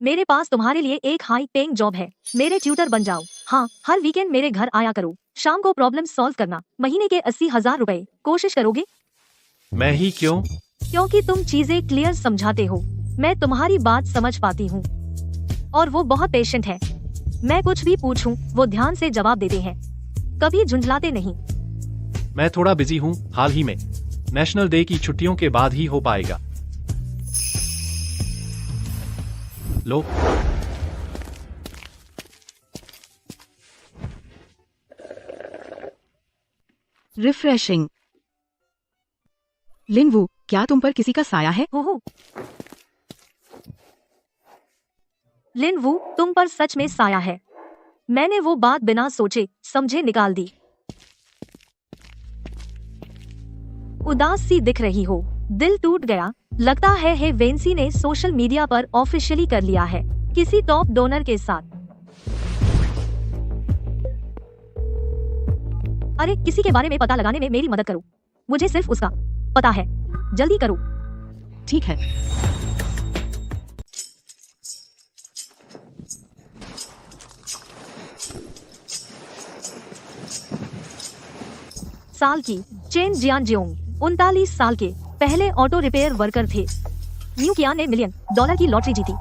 मेरे पास तुम्हारे लिए एक हाई पेइंग जॉब है। मेरे ट्यूटर बन जाओ। हाँ, हर वीकेंड मेरे घर आया करो। शाम को प्रॉब्लम सॉल्व करना। महीने के 80,000 रुपए। कोशिश करोगे? मैं ही क्यों? क्योंकि तुम चीजें क्लियर समझाते हो। मैं तुम्हारी बात समझ पाती हूँ और वो बहुत पेशेंट है। मैं कुछ भी पूछूं, वो ध्यान से जवाब देते हैं, कभी झुंझलाते नहीं। मैं थोड़ा बिजी हूँ हाल ही में। नेशनल डे की छुट्टियों के बाद ही हो पाएगा। लो, रिफ्रेशिंग। लिनवू, क्या तुम पर किसी का साया है? हो। लिन वू, तुम पर सच में साया है। मैंने वो बात बिना सोचे समझे निकाल दी। उदास सी दिख रही हो, दिल टूट गया। लगता है वेंसी ने सोशल मीडिया पर ऑफिशियली कर लिया है किसी टॉप डोनर के साथ। अरे किसी के बारे में पता लगाने में मेरी मदद करो, मुझे सिर्फ उसका पता है, जल्दी करो। ठीक है। साल की चेन जियानजियोंग 39 साल के पहले ऑटो रिपेयर वर्कर थे। न्यू किया ने $1 मिलियन की लॉटरी जीती।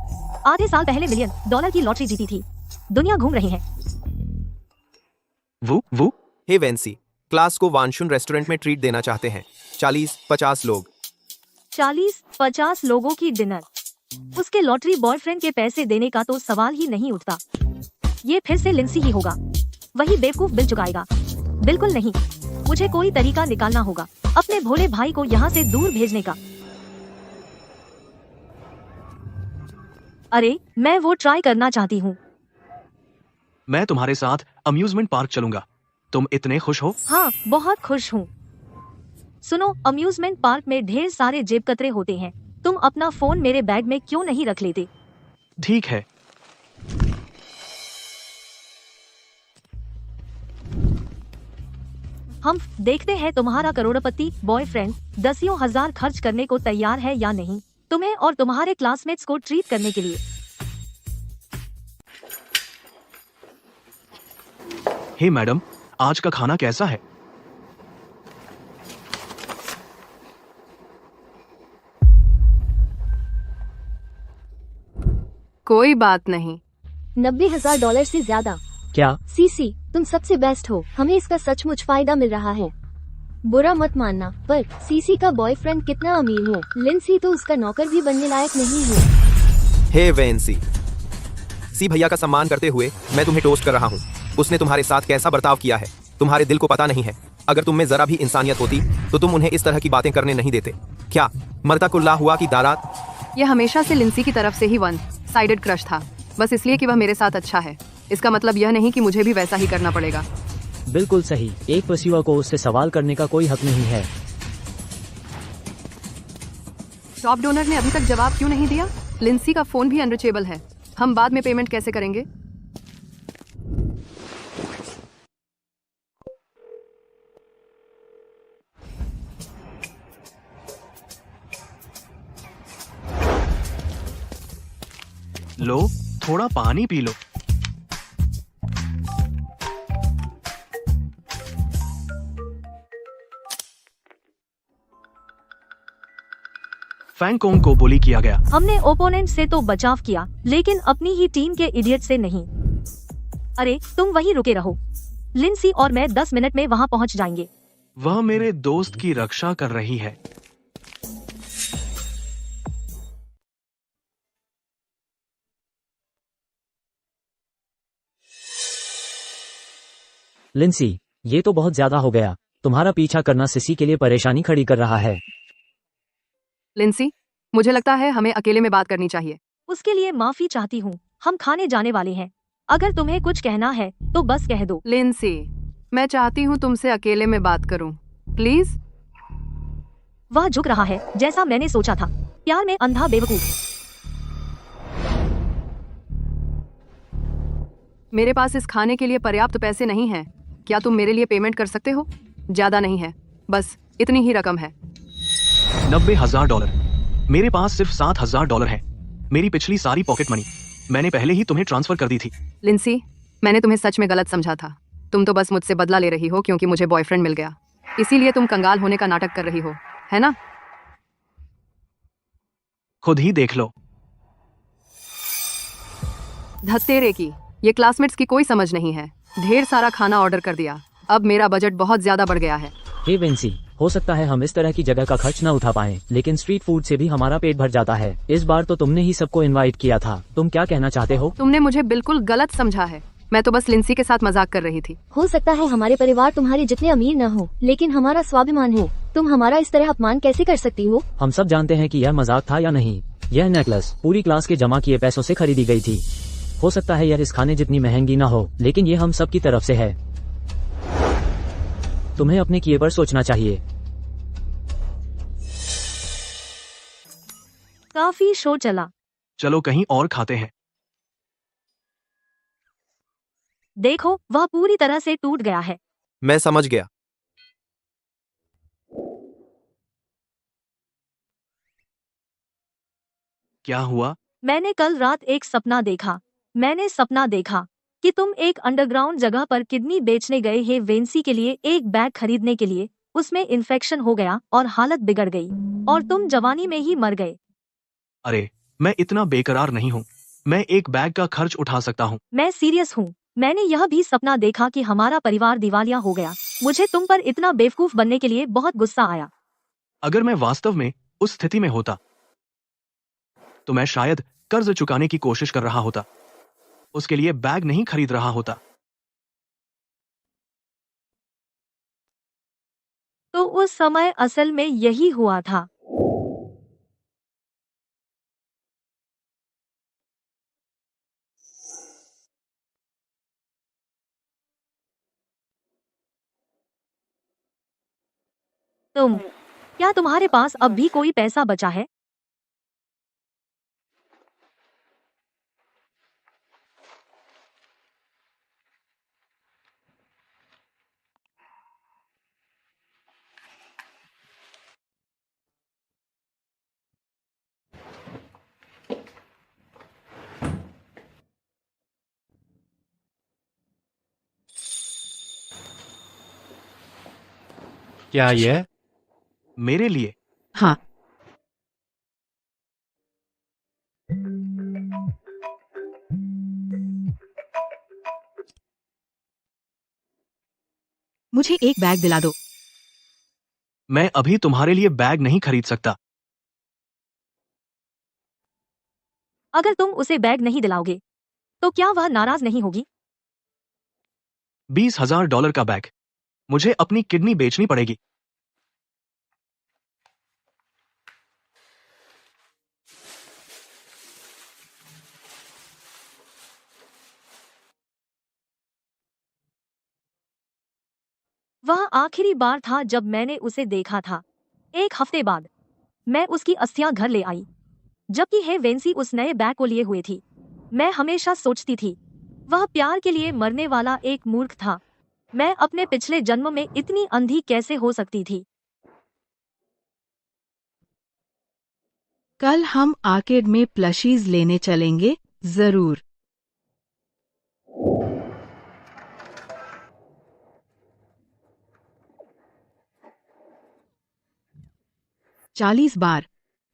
आधे साल पहले $1 मिलियन की लॉटरी जीती थी। दुनिया घूम रही है। वो हे वेंसी, क्लास को वानशुन रेस्टोरेंट में ट्रीट देना चाहते हैं। 40-50 लोग। 40-50 लोगों की डिनर। उसके लॉटरी बॉयफ्रेंड के पैसे देने का तो सवाल ही नहीं उठता। ये फिर से लिंसी ही होगा, वही बेवकूफ बिल चुकाएगा। बिल्कुल नहीं, मुझे कोई तरीका निकालना होगा अपने भोले भाई को यहाँ से दूर भेजने का। अरे मैं वो ट्राई करना चाहती हूँ। मैं तुम्हारे साथ अम्यूजमेंट पार्क चलूंगा। तुम इतने खुश हो? हाँ, बहुत खुश हूँ। सुनो, अम्यूजमेंट पार्क में ढेर सारे जेब कतरे होते हैं। तुम अपना फोन मेरे बैग में क्यों नहीं रख लेते? ठीक है। हम देखते हैं तुम्हारा करोड़पति बॉयफ्रेंड 10,000 खर्च करने को तैयार है या नहीं, तुम्हें और तुम्हारे क्लासमेट्स को ट्रीट करने के लिए। हे मैडम, आज का खाना कैसा है? कोई बात नहीं। $90,000 से ज्यादा। क्या? सीसी, तुम सबसे बेस्ट हो। हमें इसका सचमुच फायदा मिल रहा है। बुरा मत मानना, पर सीसी का बॉयफ्रेंड कितना अमीर है। लिंसी तो उसका नौकर भी बनने लायक नहीं है। हे वेंसी, सी भैया का सम्मान करते हुए मैं तुम्हें टोस्ट कर रहा हूँ। उसने तुम्हारे साथ कैसा बर्ताव किया है तुम्हारे दिल को पता नहीं है। अगर तुम में जरा भी इंसानियत होती तो तुम उन्हें इस तरह की बातें करने नहीं देते। क्या मरता कुल्ला हुआ की दारात? यह हमेशा से लिंसी की तरफ से ही वन साइडेड क्रश था, बस इसलिए कि वह मेरे साथ अच्छा है। इसका मतलब यह नहीं कि मुझे भी वैसा ही करना पड़ेगा। बिल्कुल सही। एक पसीवा को उससे सवाल करने का कोई हक नहीं है। टॉप डोनर ने अभी तक जवाब क्यों नहीं दिया? लिंसी का फोन भी अनरीचेबल है। हम बाद में पेमेंट कैसे करेंगे? लो, थोड़ा पानी पी लो। फैंगकोंग को बुली किया गया। हमने ओपोनेंट से तो बचाव किया, लेकिन अपनी ही टीम के इडियट से नहीं। अरे तुम वहीं रुके रहो, लिंसी और मैं 10 मिनट में वहां पहुंच जाएंगे। वह मेरे दोस्त की रक्षा कर रही है। लिंसी, ये तो बहुत ज्यादा हो गया। तुम्हारा पीछा करना सिसी के लिए परेशानी खड़ी कर रहा है। लिंसी, मुझे लगता है हमें अकेले में बात करनी चाहिए। उसके लिए माफी चाहती हूँ। हम खाने जाने वाले हैं। अगर तुम्हें कुछ कहना है तो बस कह दो। लिंसी, मैं चाहती हूँ तुमसे अकेले में बात करूँ, प्लीज। वह झुक रहा है जैसा मैंने सोचा था। प्यार में अंधा बेवकूफ। मेरे पास इस खाने के लिए पर्याप्त पैसे नहीं हैं। क्या तुम मेरे लिए पेमेंट कर सकते हो? ज्यादा नहीं है, बस इतनी ही रकम है। $90,000। मेरे पास सिर्फ $7,000 है। मेरी पिछली सारी पॉकेट मनी मैंने पहले ही तुम्हें ट्रांसफर कर दी थी। लिंसी, मैंने तुम्हें सच में गलत समझा था। तुम तो बस मुझसे बदला ले रही हो क्योंकि मुझे बॉयफ्रेंड मिल गया। इसीलिए तुम कंगाल होने का नाटक कर रही हो, है ना? खुद ही देख लो। धत्तेरे की, ये क्लासमेट्स की कोई समझ नहीं है। ढेर सारा खाना ऑर्डर कर दिया। अब मेरा बजट बहुत ज्यादा बढ़ गया है। हे वेंसी, हो सकता है हम इस तरह की जगह का खर्च न उठा पाएं, लेकिन स्ट्रीट फूड से भी हमारा पेट भर जाता है। इस बार तो तुमने ही सबको इनवाइट किया था। तुम क्या कहना चाहते हो? तुमने मुझे बिल्कुल गलत समझा है। मैं तो बस लिंसी के साथ मजाक कर रही थी। हो सकता है हमारे परिवार तुम्हारे जितने अमीर न हो, लेकिन हमारा स्वाभिमान है। तुम हमारा इस तरह अपमान कैसे कर सकती हो? हम सब जानते हैं कि यह मजाक था या नहीं। यह नेकलेस पूरी क्लास के जमा किए पैसों से खरीदी गई थी। हो सकता है यह इस खाने जितनी महंगी ना हो, लेकिन ये हम सब की तरफ से है। तुम्हें अपने किए पर सोचना चाहिए। काफी शो चला। चलो कहीं और खाते हैं। देखो वह पूरी तरह से टूट गया है। मैं समझ गया। क्या हुआ? मैंने कल रात एक सपना देखा। मैंने सपना देखा कि तुम एक अंडरग्राउंड जगह पर किडनी बेचने गए हे वेंसी के लिए एक बैग खरीदने के लिए। उसमें इन्फेक्शन हो गया और हालत बिगड़ गई और तुम जवानी में ही मर गए। अरे मैं इतना बेकरार नहीं हूँ। मैं एक बैग का खर्च उठा सकता हूँ। मैं सीरियस हूँ। मैंने यह भी सपना देखा कि हमारा परिवार दिवालिया हो गया। मुझे तुम पर इतना बेवकूफ बनने के लिए बहुत गुस्सा आया। अगर मैं वास्तव में उस स्थिति में होता तो मैं शायद कर्ज चुकाने की कोशिश कर रहा होता, उसके लिए बैग नहीं खरीद रहा होता। तो उस समय असल में यही हुआ था। क्या तुम्हारे पास अब भी कोई पैसा बचा है? क्या यह? मेरे लिए? हाँ। मुझे एक बैग दिला दो। मैं अभी तुम्हारे लिए बैग नहीं खरीद सकता। अगर तुम उसे बैग नहीं दिलाओगे तो क्या वह नाराज नहीं होगी? $20,000 का बैग। मुझे अपनी किडनी बेचनी पड़ेगी। वह आखिरी बार था जब मैंने उसे देखा था। 1 हफ्ते बाद मैं उसकी अस्थियां घर ले आई, जबकि हे वेंसी उस नए बैग को लिए हुए थी। मैं हमेशा सोचती थी वह प्यार के लिए मरने वाला एक मूर्ख था। मैं अपने पिछले जन्म में इतनी अंधी कैसे हो सकती थी? कल हम आर्केड में प्लशीज लेने चलेंगे, जरूर। चालीस बार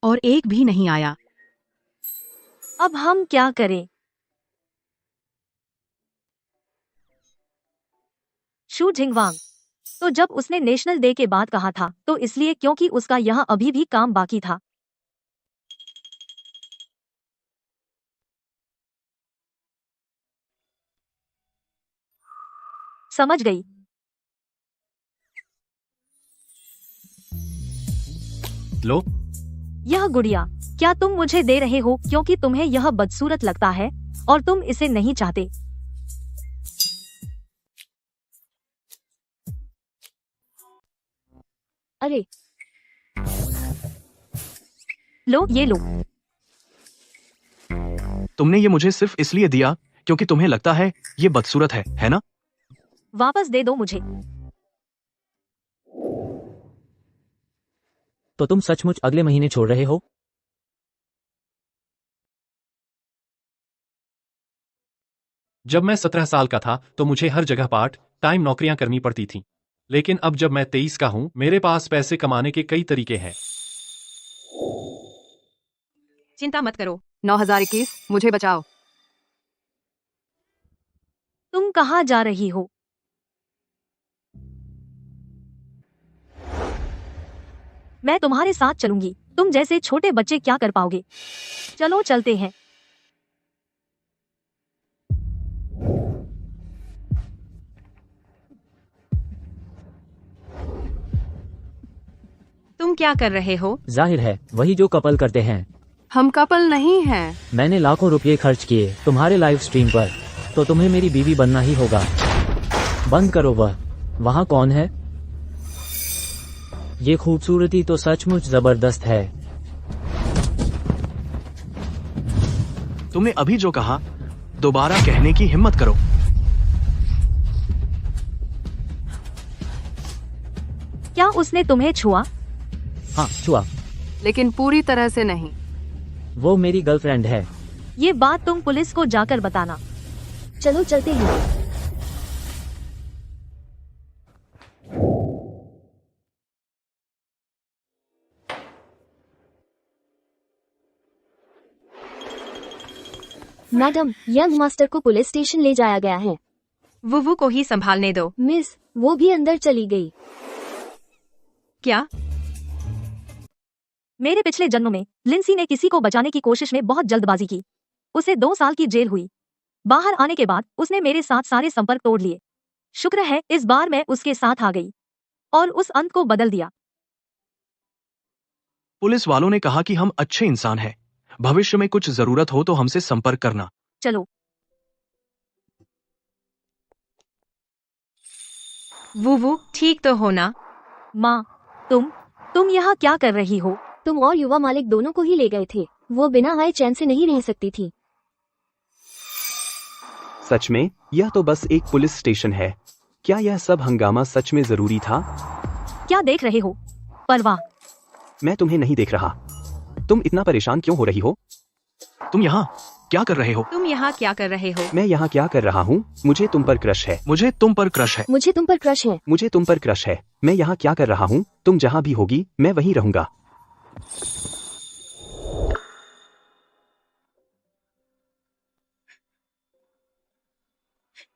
और एक भी नहीं आया। अब हम क्या करें? शू झिंगवांग। तो जब उसने नेशनल डे के बाद कहा था तो इसलिए क्योंकि उसका यहाँ अभी भी काम बाकी था। समझ गई। लो। यह गुड़िया क्या तुम मुझे दे रहे हो क्योंकि तुम्हें यह बदसूरत लगता है और तुम इसे नहीं चाहते? अरे लो ये लो। तुमने ये मुझे सिर्फ इसलिए दिया क्योंकि तुम्हें लगता है ये बदसूरत है ना? वापस दे दो मुझे। तो तुम सचमुच अगले महीने छोड़ रहे हो? जब मैं 17 साल का था तो मुझे हर जगह पार्ट टाइम नौकरियां करनी पड़ती थीं। लेकिन अब जब मैं 23 का हूं, मेरे पास पैसे कमाने के कई तरीके हैं। चिंता मत करो। 9021 मुझे बचाओ। तुम कहाँ जा रही हो? मैं तुम्हारे साथ चलूंगी। तुम जैसे छोटे बच्चे क्या कर पाओगे? चलो चलते हैं। तुम क्या कर रहे हो? जाहिर है वही जो कपल करते हैं। हम कपल नहीं हैं। मैंने लाखों रुपए खर्च किए तुम्हारे लाइव स्ट्रीम पर, तो तुम्हें मेरी बीवी बनना ही होगा। बंद करो वह। वहाँ कौन है? ये खूबसूरती तो सचमुच जबरदस्त है। तुमने अभी जो कहा दोबारा कहने की हिम्मत करो। क्या उसने तुम्हें छुआ? हाँ छुआ। लेकिन पूरी तरह से नहीं। वो मेरी गर्लफ्रेंड है। ये बात तुम पुलिस को जाकर बताना। चलो चलते हैं। मैडम, यंग मास्टर को पुलिस स्टेशन ले जाया गया है। वुवु को ही संभालने दो। मिस, वो भी अंदर चली गई। क्या? मेरे पिछले जन्म में लिंसी ने किसी को बचाने की कोशिश में बहुत जल्दबाजी की। उसे 2 साल की जेल हुई। बाहर आने के बाद उसने मेरे साथ सारे संपर्क तोड़ लिए। शुक्र है इस बार मैं उसके साथ आ गई और उस अंत को बदल दिया। पुलिस वालों ने कहा कि हम अच्छे इंसान हैं। भविष्य में कुछ जरूरत हो तो हमसे संपर्क करना। चलो। वुवु ठीक तो हो ना? माँ, तुम यहाँ क्या कर रही हो? तुम और युवा मालिक दोनों को ही ले गए थे। वो बिना आए चैन से नहीं रह सकती थी। सच में यह तो बस एक पुलिस स्टेशन है। क्या यह सब हंगामा सच में जरूरी था? क्या देख रहे हो? परवाह। मैं तुम्हें नहीं देख रहा। तुम इतना परेशान क्यों हो रही हो? तुम यहाँ क्या कर रहे हो? तुम यहाँ क्या कर रहे हो? मैं यहाँ क्या कर रहा हूँ? मुझे तुम पर क्रश है। मुझे तुम पर क्रश है। मुझे तुम पर क्रश है। मुझे तुम पर क्रश है। मैं यहाँ क्या कर रहा हूँ? तुम जहाँ भी होगी मैं वहीं रहूंगा।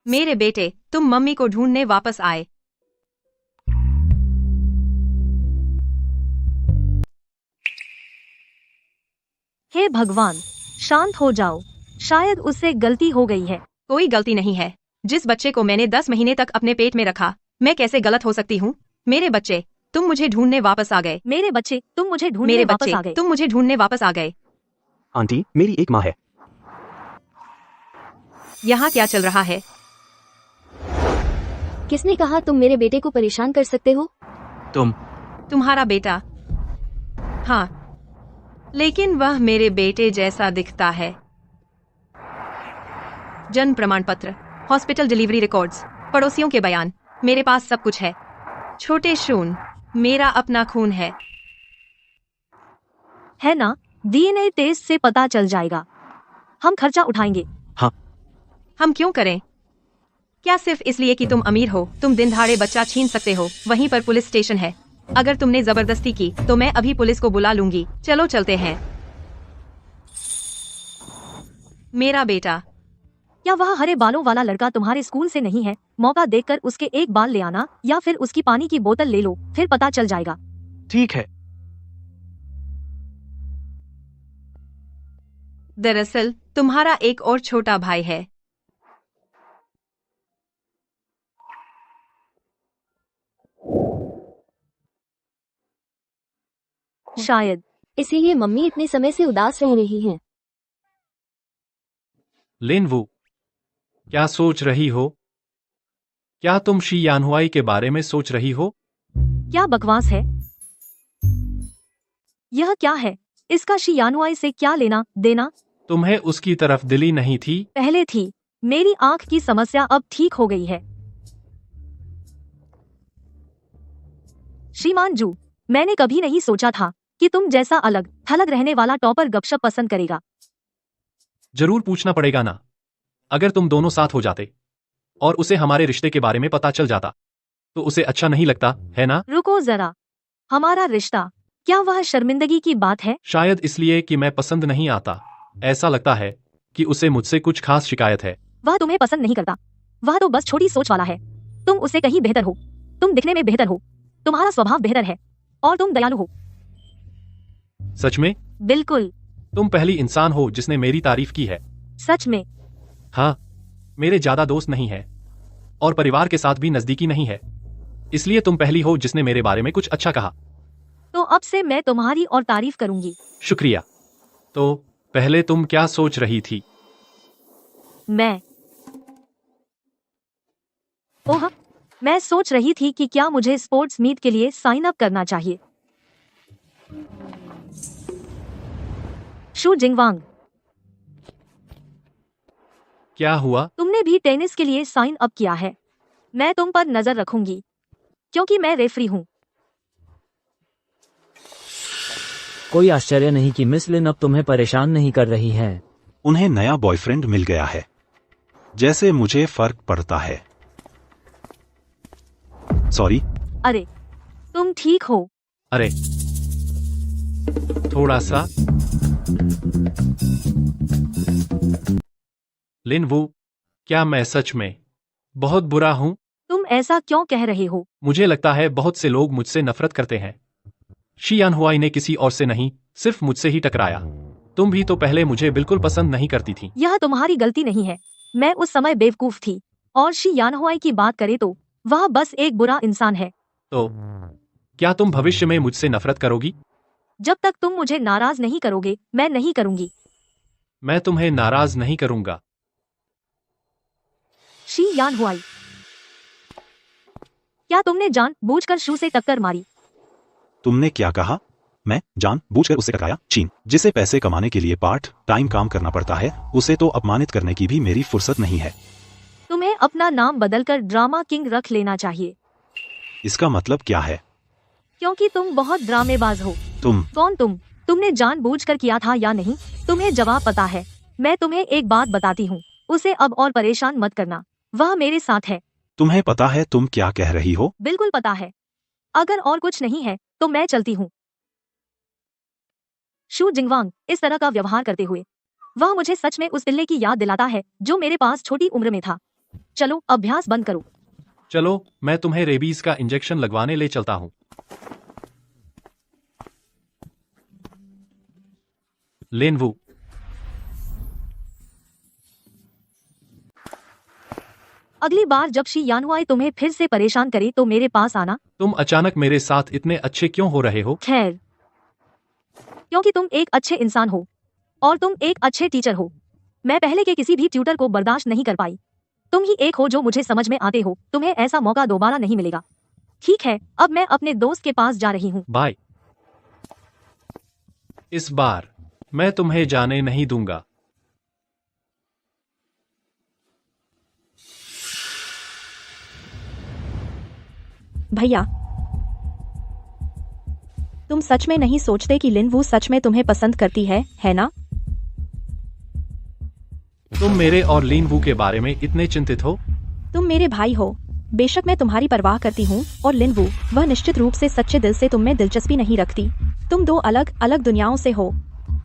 मेरे बेटे, तुम मम्मी को ढूंढने वापस आए। हे भगवान, शांत हो जाओ। शायद उससे गलती हो गई है। कोई गलती नहीं है। जिस बच्चे को मैंने 10 महीने तक अपने पेट में रखा, मैं कैसे गलत हो सकती हूँ? मेरे बच्चे, तुम मुझे ढूंढने वापस आ गए। मेरे बच्चे, तुम मुझे ढूंढने मेरे वापस बच्चे, आ गए। तुम मुझे ढूंढने वापस आ गए। आंटी, मेरी एक माँ है। यहाँ क्या चल रहा है? किसने कहा तुम मेरे बेटे को परेशान कर सकते हो? तुम्हारा बेटा? हाँ, लेकिन वह मेरे बेटे जैसा दिखता है। जन्म प्रमाण पत्र, हॉस्पिटल डिलीवरी रिकॉर्ड्स, पड़ोसियों के बयान, मेरे पास सब कुछ है। छोटे शून, मेरा अपना खून है ना? डीएनए टेस्ट से पता चल जाएगा। हम खर्चा उठाएंगे। हाँ। हम क्यों करें? क्या सिर्फ इसलिए कि तुम अमीर हो, तुम दिन दहाड़े बच्चा छीन सकते हो? वहीं पर पुलिस स्टेशन है। अगर तुमने जबरदस्ती की तो मैं अभी पुलिस को बुला लूंगी। चलो चलते हैं। मेरा बेटा। क्या वह हरे बालों वाला लड़का तुम्हारे स्कूल से नहीं है? मौका देखकर उसके एक बाल ले आना या फिर उसकी पानी की बोतल ले लो, फिर पता चल जाएगा। ठीक है। दरअसल तुम्हारा एक और छोटा भाई है। शायद इसीलिए मम्मी इतने समय से उदास रह रही हैं। लिनवू, क्या सोच रही हो? क्या तुम शी यानहुआई के बारे में सोच रही हो? क्या बकवास है? यह क्या है? इसका शी यानहुआई से क्या लेना देना? तुम्हें उसकी तरफ दिली नहीं थी? पहले थी। मेरी आंख की समस्या अब ठीक हो गई है। श्रीमान जू, मैंने कभी नहीं सोचा था कि तुम जैसा अलग थलग रहने वाला टॉपर गपशप पसंद करेगा। जरूर पूछना पड़ेगा ना। अगर तुम दोनों साथ हो जाते और उसे हमारे रिश्ते के बारे में पता चल जाता तो उसे अच्छा नहीं लगता, है ना? रुको जरा, हमारा रिश्ता, क्या वह शर्मिंदगी की बात है? शायद इसलिए कि मैं पसंद नहीं आता। ऐसा लगता है कि उसे मुझसे कुछ खास शिकायत है। वह तुम्हें पसंद नहीं करता। वह तो बस छोटी सोच वाला है। तुम उससे कहीं बेहतर हो। तुम दिखने में बेहतर हो, तुम्हारा स्वभाव बेहतर है और तुम दयालु हो। सच में? बिल्कुल। तुम पहली इंसान हो जिसने मेरी तारीफ की है। सच में? हाँ, मेरे ज्यादा दोस्त नहीं है और परिवार के साथ भी नजदीकी नहीं है, इसलिए तुम पहली हो जिसने मेरे बारे में कुछ अच्छा कहा। तो अब से मैं तुम्हारी और तारीफ करूंगी। शुक्रिया। तो पहले तुम क्या सोच रही थी? मैं सोच रही थी कि क्या मुझे स्पोर्ट्स मीट के लिए साइन अप करना चाहिए। शू जिंगवांग, क्या हुआ? तुमने भी टेनिस के लिए साइन अप किया है। मैं तुम पर नजर रखूंगी क्योंकि मैं रेफरी हूँ। कोई आश्चर्य नहीं कि मिस लिन अब तुम्हें परेशान नहीं कर रही है। उन्हें नया बॉयफ्रेंड मिल गया है, जैसे मुझे फर्क पड़ता है। सॉरी। अरे तुम ठीक हो? अरे थोड़ा सा। लिन वू, क्या मैं सच में बहुत बुरा हूँ? तुम ऐसा क्यों कह रहे हो? मुझे लगता है बहुत से लोग मुझसे नफरत करते हैं। शी यान हुआई ने किसी और से नहीं, सिर्फ मुझसे ही टकराया। तुम भी तो पहले मुझे बिल्कुल पसंद नहीं करती थी। यह तुम्हारी गलती नहीं है। मैं उस समय बेवकूफ थी। और शी यान हुआई की बात करें तो वह बस एक बुरा इंसान है। तो क्या तुम भविष्य में मुझसे नफरत करोगी? जब तक तुम मुझे नाराज नहीं करोगे, मैं नहीं करूंगी। मैं तुम्हें नाराज नहीं करूंगा। शी यान हुआई, क्या तुमने जानबूझकर शू से टक्कर मारी? तुमने क्या कहा? मैं जानबूझकर उससे टकराया? चीन, जिसे पैसे कमाने के लिए पार्ट टाइम काम करना पड़ता है, उसे तो अपमानित करने की भी मेरी फुर्सत नहीं है। तुम्हें अपना नाम बदलकर ड्रामा किंग रख लेना चाहिए। इसका मतलब क्या है? क्योंकि तुम बहुत ड्रामेबाज हो। तुम? कौन तुम? तुमने जानबूझकर किया था या नहीं? तुम्हें जवाब पता है। मैं तुम्हें एक बात बताती हूँ, उसे अब और परेशान मत करना। वह मेरे साथ है। तुम्हें पता है तुम क्या कह रही हो? बिल्कुल पता है। अगर और कुछ नहीं है तो मैं चलती हूँ। शू जिंगवांग, इस तरह का व्यवहार करते हुए वह मुझे सच में उस पिल्ले की याद दिलाता है जो मेरे पास छोटी उम्र में था। चलो अभ्यास बंद करो। चलो, मैं तुम्हें रेबीज का इंजेक्शन लगवाने ले चलता हूँ। लिन वू, अगली बार जब शी यान हुआई तुम्हें फिर से परेशान करे तो मेरे पास आना। तुम अचानक मेरे साथ इतने अच्छे क्यों हो रहे हो? खैर, क्योंकि तुम एक अच्छे इंसान हो और तुम एक अच्छे टीचर हो। मैं पहले के किसी भी ट्यूटर को बर्दाश्त नहीं कर पाई। तुम ही एक हो जो मुझे समझ में आते हो। तुम्हें ऐसा मौका दोबारा नहीं मिलेगा। ठीक है, अब मैं अपने दोस्त के पास जा रही हूँ। बाय। इस बार मैं तुम्हें जाने नहीं दूंगा। भैया, तुम सच में नहीं सोचते कि लिन वू सच में तुम्हें पसंद करती है ना? तुम मेरे और लिन वू के बारे में इतने चिंतित हो? तुम मेरे भाई हो। बेशक मैं तुम्हारी परवाह करती हूँ, और लिन वू, वह निश्चित रूप से सच्चे दिल से तुम में दिलचस्पी नहीं रखती। तुम दो अलग अलग दुनियाओं से हो।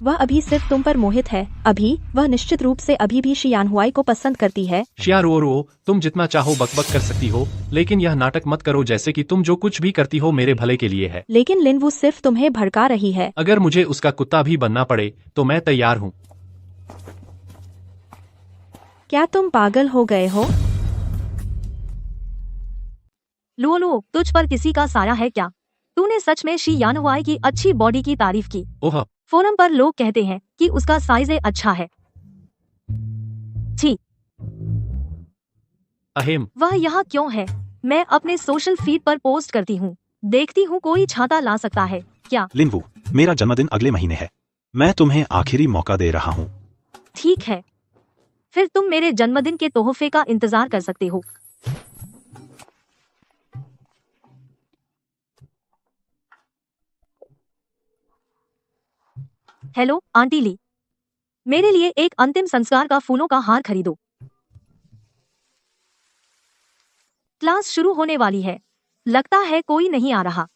वह अभी सिर्फ तुम पर मोहित है। अभी वह निश्चित रूप से अभी भी शी यान हुआई को पसंद करती है। शिया रो, तुम जितना चाहो बकबक कर सकती हो, लेकिन यह नाटक मत करो जैसे कि तुम जो कुछ भी करती हो मेरे भले के लिए है। लेकिन लिन वू सिर्फ तुम्हें भड़का रही है। अगर मुझे उसका कुत्ता भी बनना पड़े तो मैं तैयार हूँ। क्या तुम पागल हो गए हो? लो, तुझ पर किसी का साया है क्या? तूने सच में शी यान हुआई की अच्छी बॉडी की तारीफ की। ओह, फोरम पर लोग कहते हैं कि उसका साइज अच्छा है। छी, अहेम, वह यहाँ क्यों है? मैं अपने सोशल फीड पर पोस्ट करती हूँ। देखती हूँ कोई छाता ला सकता है क्या? लिन वू, मेरा जन्मदिन अगले महीने है। मैं तुम्हें आखिरी मौका दे रहा हूँ। ठीक है, फिर तुम मेरे जन्मदिन के तोहफे का इंतजार कर सकते हो। हेलो आंटी ली, मेरे लिए एक अंतिम संस्कार का फूलों का हार खरीदो। क्लास शुरू होने वाली है। लगता है कोई नहीं आ रहा।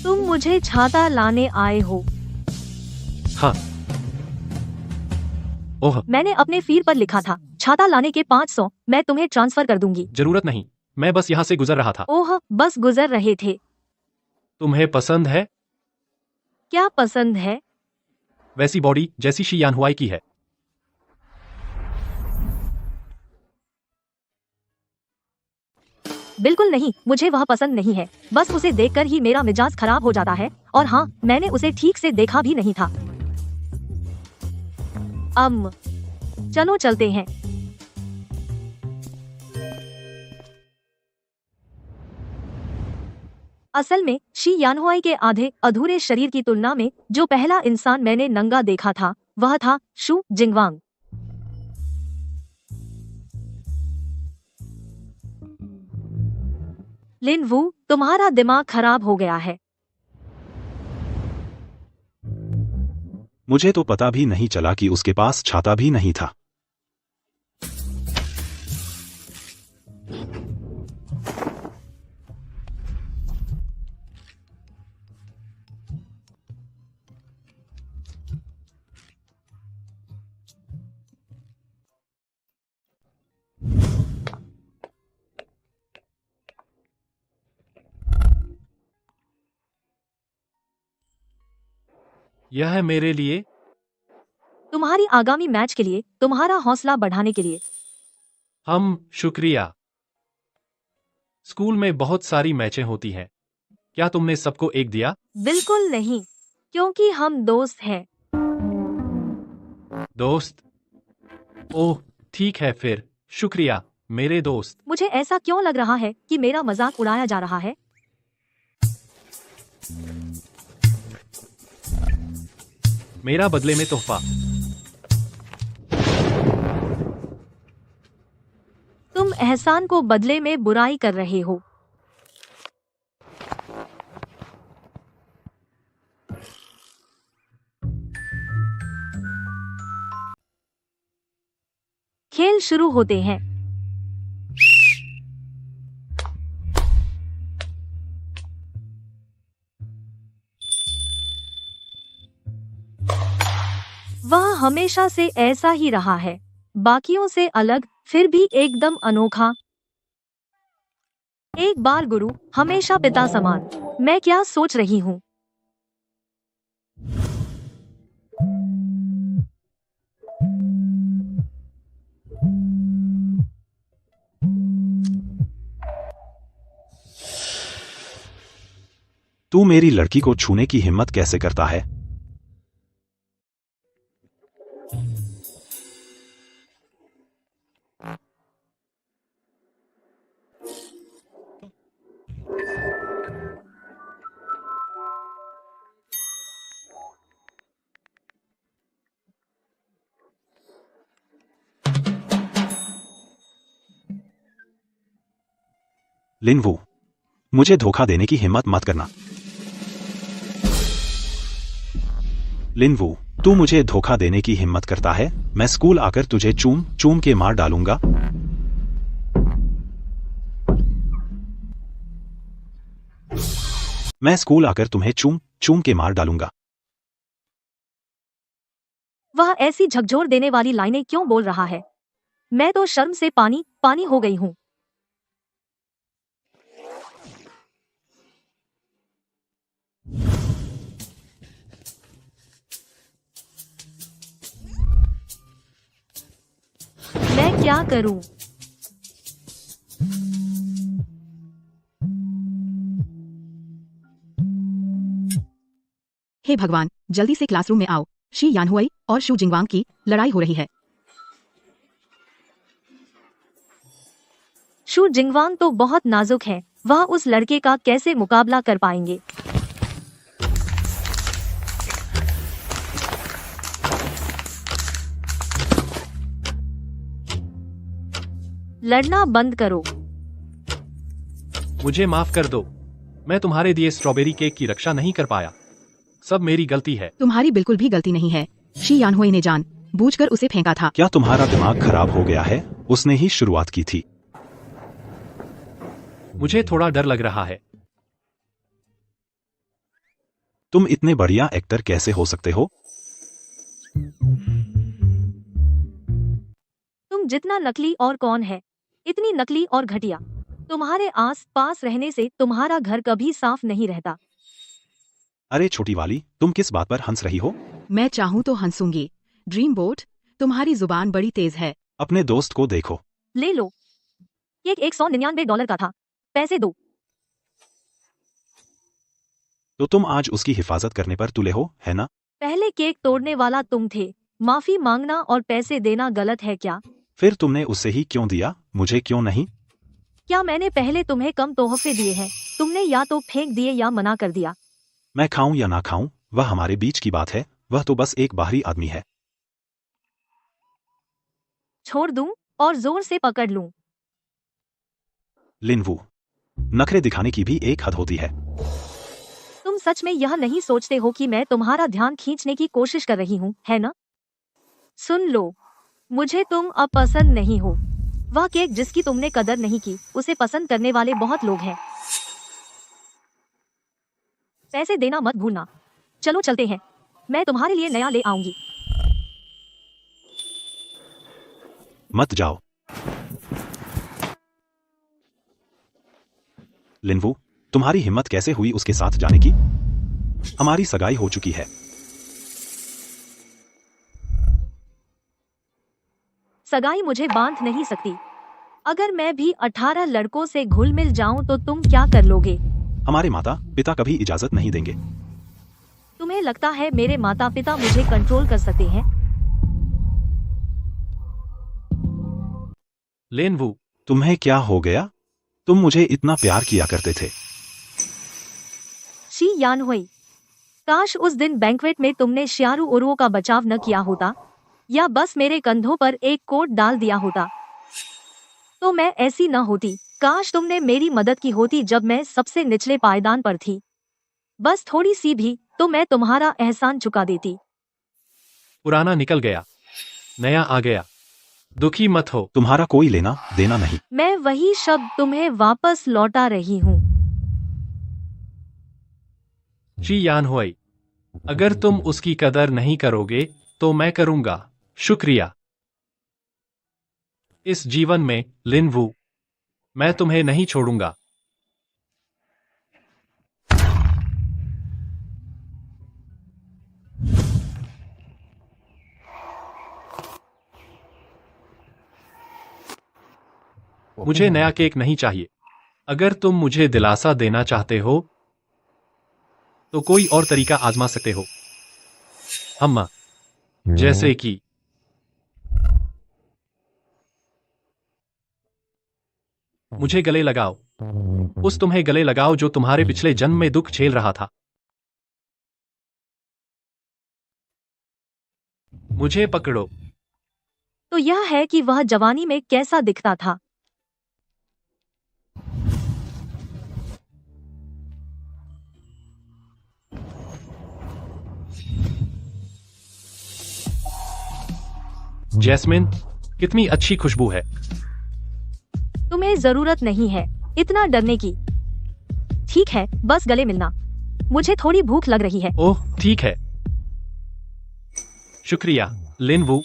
तुम मुझे छाता लाने आए हो? हाँ। ओह, मैंने अपने फीड पर लिखा था छाता लाने के 500 मैं तुम्हें ट्रांसफर कर दूंगी। जरूरत नहीं, मैं बस यहाँ से गुजर रहा था। ओह, बस गुजर रहे थे। तुम्हें पसंद है? क्या पसंद है? वैसी बॉडी जैसी शी यान हुआई की है। बिल्कुल नहीं, मुझे वह पसंद नहीं है। बस उसे देखकर ही मेरा मिजाज खराब हो जाता है। और हाँ, मैंने उसे ठीक से देखा भी नहीं था। चलो चलते हैं। असल में शी यानहुआई के आधे अधूरे शरीर की तुलना में जो पहला इंसान मैंने नंगा देखा था वह था शू जिंगवांग। लिन वू, तुम्हारा दिमाग खराब हो गया है। मुझे तो पता भी नहीं चला कि उसके पास छाता भी नहीं था। यह है मेरे लिए। तुम्हारी आगामी मैच के लिए, तुम्हारा हौसला बढ़ाने के लिए। शुक्रिया। स्कूल में बहुत सारी मैचें होती हैं। क्या तुमने सबको एक दिया? बिल्कुल नहीं, क्योंकि हम दोस्त हैं। दोस्त? ओह ठीक है फिर, शुक्रिया मेरे दोस्त। मुझे ऐसा क्यों लग रहा है कि मेरा मजाक उड़ाया जा रहा है? मेरा बदले में तोहफा। तुम एहसान को बदले में बुराई कर रहे हो। खेल शुरू होते हैं। वह हमेशा से ऐसा ही रहा है, बाकियों से अलग, फिर भी एकदम अनोखा। एक बार गुरु, हमेशा पिता समान। मैं क्या सोच रही हूँ? तू मेरी लड़की को छूने की हिम्मत कैसे करता है? लिन वू, मुझे धोखा देने की हिम्मत मत करना। लिन वू, तू मुझे धोखा देने की हिम्मत करता है? मैं स्कूल आकर तुझे चूम चूम के मार डालूंगा। मैं स्कूल आकर तुम्हें चूम चूम के मार डालूंगा। वह ऐसी झकझोर देने वाली लाइनें क्यों बोल रहा है? मैं तो शर्म से पानी पानी हो गई हूँ। मैं क्या करूं? हे भगवान, जल्दी से क्लासरूम में आओ। शी यानहुआई और शू जिंगवांग की लड़ाई हो रही है। शू जिंगवांग तो बहुत नाजुक है, वह उस लड़के का कैसे मुकाबला कर पाएंगे? लड़ना बंद करो। मुझे माफ कर दो, मैं तुम्हारे दिए स्ट्रॉबेरी केक की रक्षा नहीं कर पाया। सब मेरी गलती है। तुम्हारी बिल्कुल भी गलती नहीं है। शी यानहुआई ने जानबूझकर उसे फेंका था। क्या तुम्हारा दिमाग खराब हो गया है? उसने ही शुरुआत की थी। मुझे थोड़ा डर लग रहा है। तुम इतने बढ़िया एक्टर कैसे हो सकते हो? तुम जितना नकली और कौन है? इतनी नकली और घटिया। तुम्हारे आस पास रहने से तुम्हारा घर कभी साफ नहीं रहता। अरे छोटी वाली, तुम किस बात पर हंस रही हो? मैं चाहूँ तो हंसूंगी। ड्रीम बोट, तुम्हारी जुबान बड़ी तेज है। अपने दोस्त को देखो। ले लो। केक $199 का था। पैसे दो। तो तुम आज उसकी हिफाजत करने पर तुले हो, है ना? पहले केक तोड़ने वाला तुम थे। माफी मांगना और पैसे देना गलत है क्या? फिर तुमने उससे ही क्यों दिया, मुझे क्यों नहीं? क्या मैंने पहले तुम्हें कम तोहफे दिए हैं? तुमने या तो फेंक दिए या मना कर दिया। मैं खाऊं या ना खाऊं, वह हमारे बीच की बात है। वह तो बस एक बाहरी आदमी है। छोड़ दूं और जोर से पकड़ लूं? लिनवू, नखरे दिखाने की भी एक हद होती है। तुम सच में यह नहीं सोचते हो कि मैं तुम्हारा ध्यान खींचने की कोशिश कर रही हूँ, है ना? सुन लो, मुझे तुम अब पसंद नहीं हो। वह केक जिसकी तुमने कदर नहीं की, उसे पसंद करने वाले बहुत लोग हैं। पैसे देना मत भूलना। चलो चलते हैं, मैं तुम्हारे लिए नया ले आऊंगी। मत जाओ। लिनवू, तुम्हारी हिम्मत कैसे हुई उसके साथ जाने की? हमारी सगाई हो चुकी है। सगाई मुझे बांध नहीं सकती। अगर मैं भी 18 लड़कों से घुल मिल जाऊं तो तुम क्या कर लोगे? हमारे माता पिता कभी इजाजत नहीं देंगे। तुम्हें लगता है मेरे माता पिता मुझे कंट्रोल कर सकते हैं? लिनवू, तुम्हें क्या हो गया? तुम मुझे इतना प्यार किया करते थे। शी यान हुई, काश उस दिन बैंक्वेट में तुमने श्यारू उरुओं का बचाव न किया होता, या बस मेरे कंधों पर एक कोट डाल दिया होता, तो मैं ऐसी न होती। काश तुमने मेरी मदद की होती जब मैं सबसे निचले पायदान पर थी। बस थोड़ी सी भी, तो मैं तुम्हारा एहसान चुका देती। पुराना निकल गया, नया आ गया। दुखी मत हो। तुम्हारा कोई लेना देना नहीं। मैं वही शब्द तुम्हें वापस लौटा रही हूँ। शी यान हुई, अगर तुम उसकी कदर नहीं करोगे तो मैं करूंगा। शुक्रिया। इस जीवन में, लिनवू, मैं तुम्हें नहीं छोड़ूंगा। मुझे नया केक नहीं चाहिए। अगर तुम मुझे दिलासा देना चाहते हो तो कोई और तरीका आजमा सकते हो। अम्मा, जैसे कि मुझे गले लगाओ। उस तुम्हें गले लगाओ जो तुम्हारे पिछले जन्म में दुख झेल रहा था। मुझे पकड़ो। तो यह है कि वह जवानी में कैसा दिखता था। जैस्मिन, कितनी अच्छी खुशबू है। तुम्हें जरूरत नहीं है इतना डरने की। ठीक है, बस गले मिलना। मुझे थोड़ी भूख लग रही है। ओह, ठीक है। शुक्रिया, लिनवू।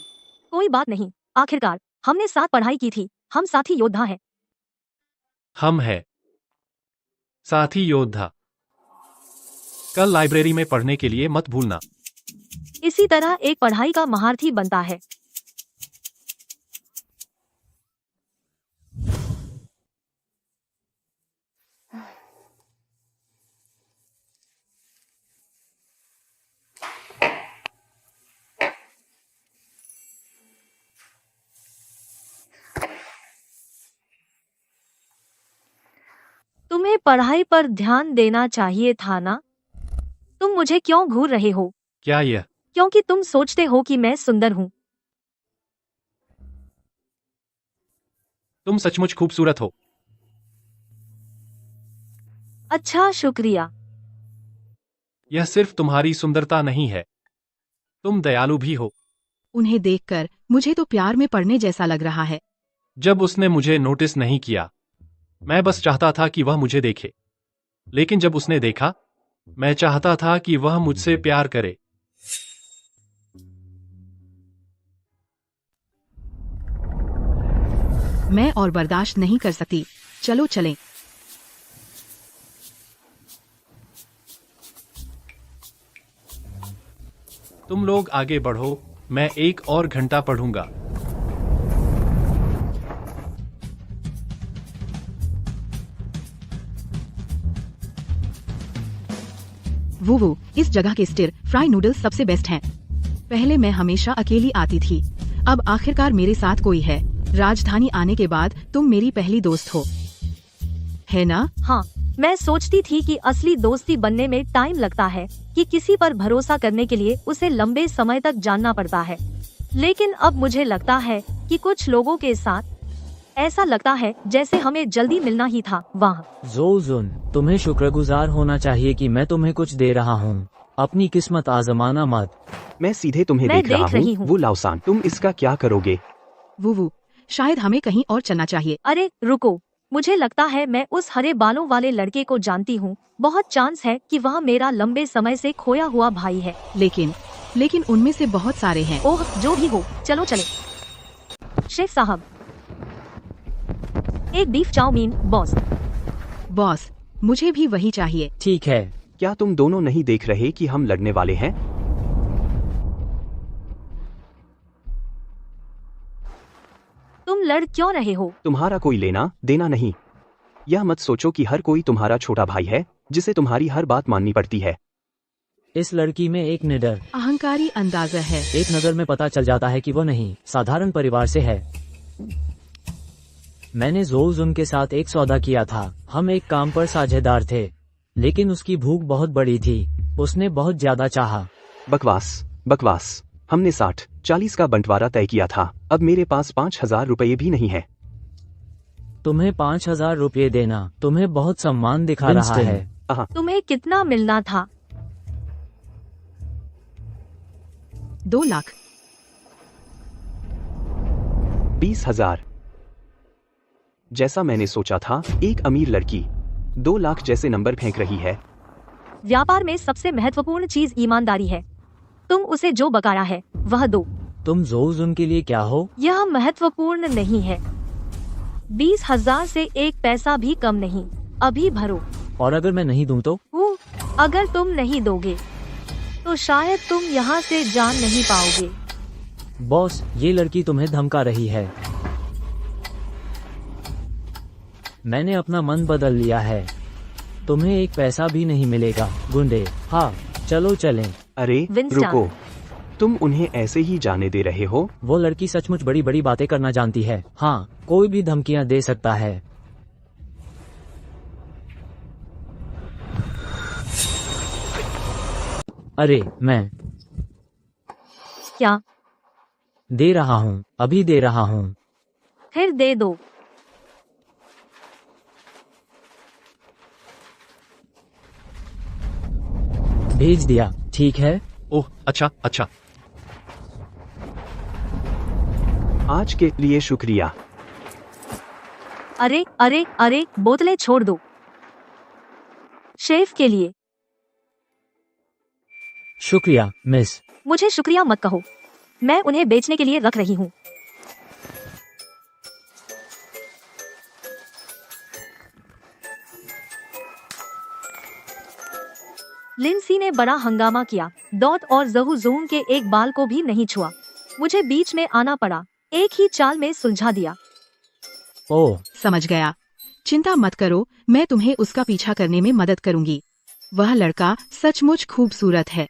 कोई बात नहीं, आखिरकार हमने साथ पढ़ाई की थी। हम साथी योद्धा हैं। हम हैं साथी योद्धा। कल लाइब्रेरी में पढ़ने के लिए मत भूलना। इसी तरह एक पढ़ाई का महारथी बनता है। तुम्हें पढ़ाई पर ध्यान देना चाहिए था ना? तुम मुझे क्यों घूर रहे हो? क्या यह? क्योंकि तुम सोचते हो कि मैं सुंदर हूँ। तुम सचमुच खूबसूरत हो। अच्छा, शुक्रिया। यह सिर्फ तुम्हारी सुंदरता नहीं है, तुम दयालु भी हो। उन्हें देखकर मुझे तो प्यार में पड़ने जैसा लग रहा है। जब उसने मुझे नोटिस नहीं किया, मैं बस चाहता था कि वह मुझे देखे। लेकिन जब उसने देखा, मैं चाहता था कि वह मुझसे प्यार करे। मैं और बर्दाश्त नहीं कर सकती। चलो चलें। तुम लोग आगे बढ़ो, मैं 1 और घंटा पढ़ूंगा। वो इस जगह के स्टिर फ्राई नूडल्स सबसे बेस्ट हैं। पहले मैं हमेशा अकेली आती थी, अब आखिरकार मेरे साथ कोई है। राजधानी आने के बाद तुम मेरी पहली दोस्त हो, है ना? हाँ, मैं सोचती थी कि असली दोस्ती बनने में टाइम लगता है, कि किसी पर भरोसा करने के लिए उसे लंबे समय तक जानना पड़ता है। लेकिन अब मुझे लगता है कि कुछ लोगों के साथ ऐसा लगता है जैसे हमें जल्दी मिलना ही था। वहाँ जोजुन, तुम्हें शुक्रगुजार होना चाहिए कि मैं तुम्हें कुछ दे रहा हूँ। अपनी किस्मत आजमाना मत। मैं सीधे तुम्हें मैं देख रहा देख रही हूँ। हूँ। वो लाउसान, तुम इसका क्या करोगे? वो शायद हमें कहीं और चलना चाहिए। अरे रुको, मुझे लगता है मैं उस हरे बालों वाले लड़के को जानती हूँ। बहुत चांस है कि वह मेरा लंबे समय से खोया हुआ भाई है। लेकिन उनमें से बहुत सारे हैं। ओह, जो भी हो, चलो चले। शेफ साहब, एक बीफ चाउमीन। बॉस, मुझे भी वही चाहिए। ठीक है। क्या तुम दोनों नहीं देख रहे कि हम लड़ने वाले हैं? तुम लड़ क्यों रहे हो? तुम्हारा कोई लेना देना नहीं। यह मत सोचो कि हर कोई तुम्हारा छोटा भाई है जिसे तुम्हारी हर बात माननी पड़ती है। इस लड़की में एक निडर, अहंकारी अंदाजा है। एक नजर में पता चल जाता है कि वो नहीं साधारण परिवार से है। मैंने जोजुन के साथ एक सौदा किया था। हम एक काम पर साझेदार थे, लेकिन उसकी भूख बहुत बड़ी थी। उसने बहुत ज्यादा चाहा। बकवास। हमने 60-40 का बंटवारा तय किया था। अब मेरे पास 5,000 रुपये भी नहीं है। तुम्हें 5,000 रुपये देना तुम्हें बहुत सम्मान दिखा रहा है। तुम्हें कितना मिलना था? 2 लाख। 20,000। जैसा मैंने सोचा था, एक अमीर लड़की 2 लाख जैसे नंबर फेंक रही है। व्यापार में सबसे महत्वपूर्ण चीज ईमानदारी है। तुम उसे जो बकाया है वह दो। तुम जोजुन के लिए क्या हो? यह महत्वपूर्ण नहीं है। 20,000 से एक पैसा भी कम नहीं। अभी भरो। और अगर मैं नहीं दूं तो? अगर तुम नहीं दोगे तो शायद तुम यहाँ से जान नहीं पाओगे। बॉस, ये लड़की तुम्हें धमका रही है। मैंने अपना मन बदल लिया है। तुम्हें एक पैसा भी नहीं मिलेगा, गुंडे। हाँ, चलो चलें। अरे रुको, तुम उन्हें ऐसे ही जाने दे रहे हो? वो लड़की सचमुच बड़ी बड़ी बातें करना जानती है। हाँ, कोई भी धमकियाँ दे सकता है। अरे मैं क्या? दे रहा हूँ, अभी दे रहा हूँ। फिर दे दो। भेज दिया, ठीक है। ओह, अच्छा। आज के लिए शुक्रिया। अरे, बोतलें छोड़ दो। शेफ के लिए। शुक्रिया, मिस। मुझे शुक्रिया मत कहो, मैं उन्हें बेचने के लिए रख रही हूँ। लिंसी ने बड़ा हंगामा किया। डॉट और जहू जूम के एक बाल को भी नहीं छुआ। मुझे बीच में आना पड़ा। एक ही चाल में सुलझा दिया। ओह, समझ गया। चिंता मत करो, मैं तुम्हें उसका पीछा करने में मदद करूंगी। वह लड़का सचमुच खूबसूरत है।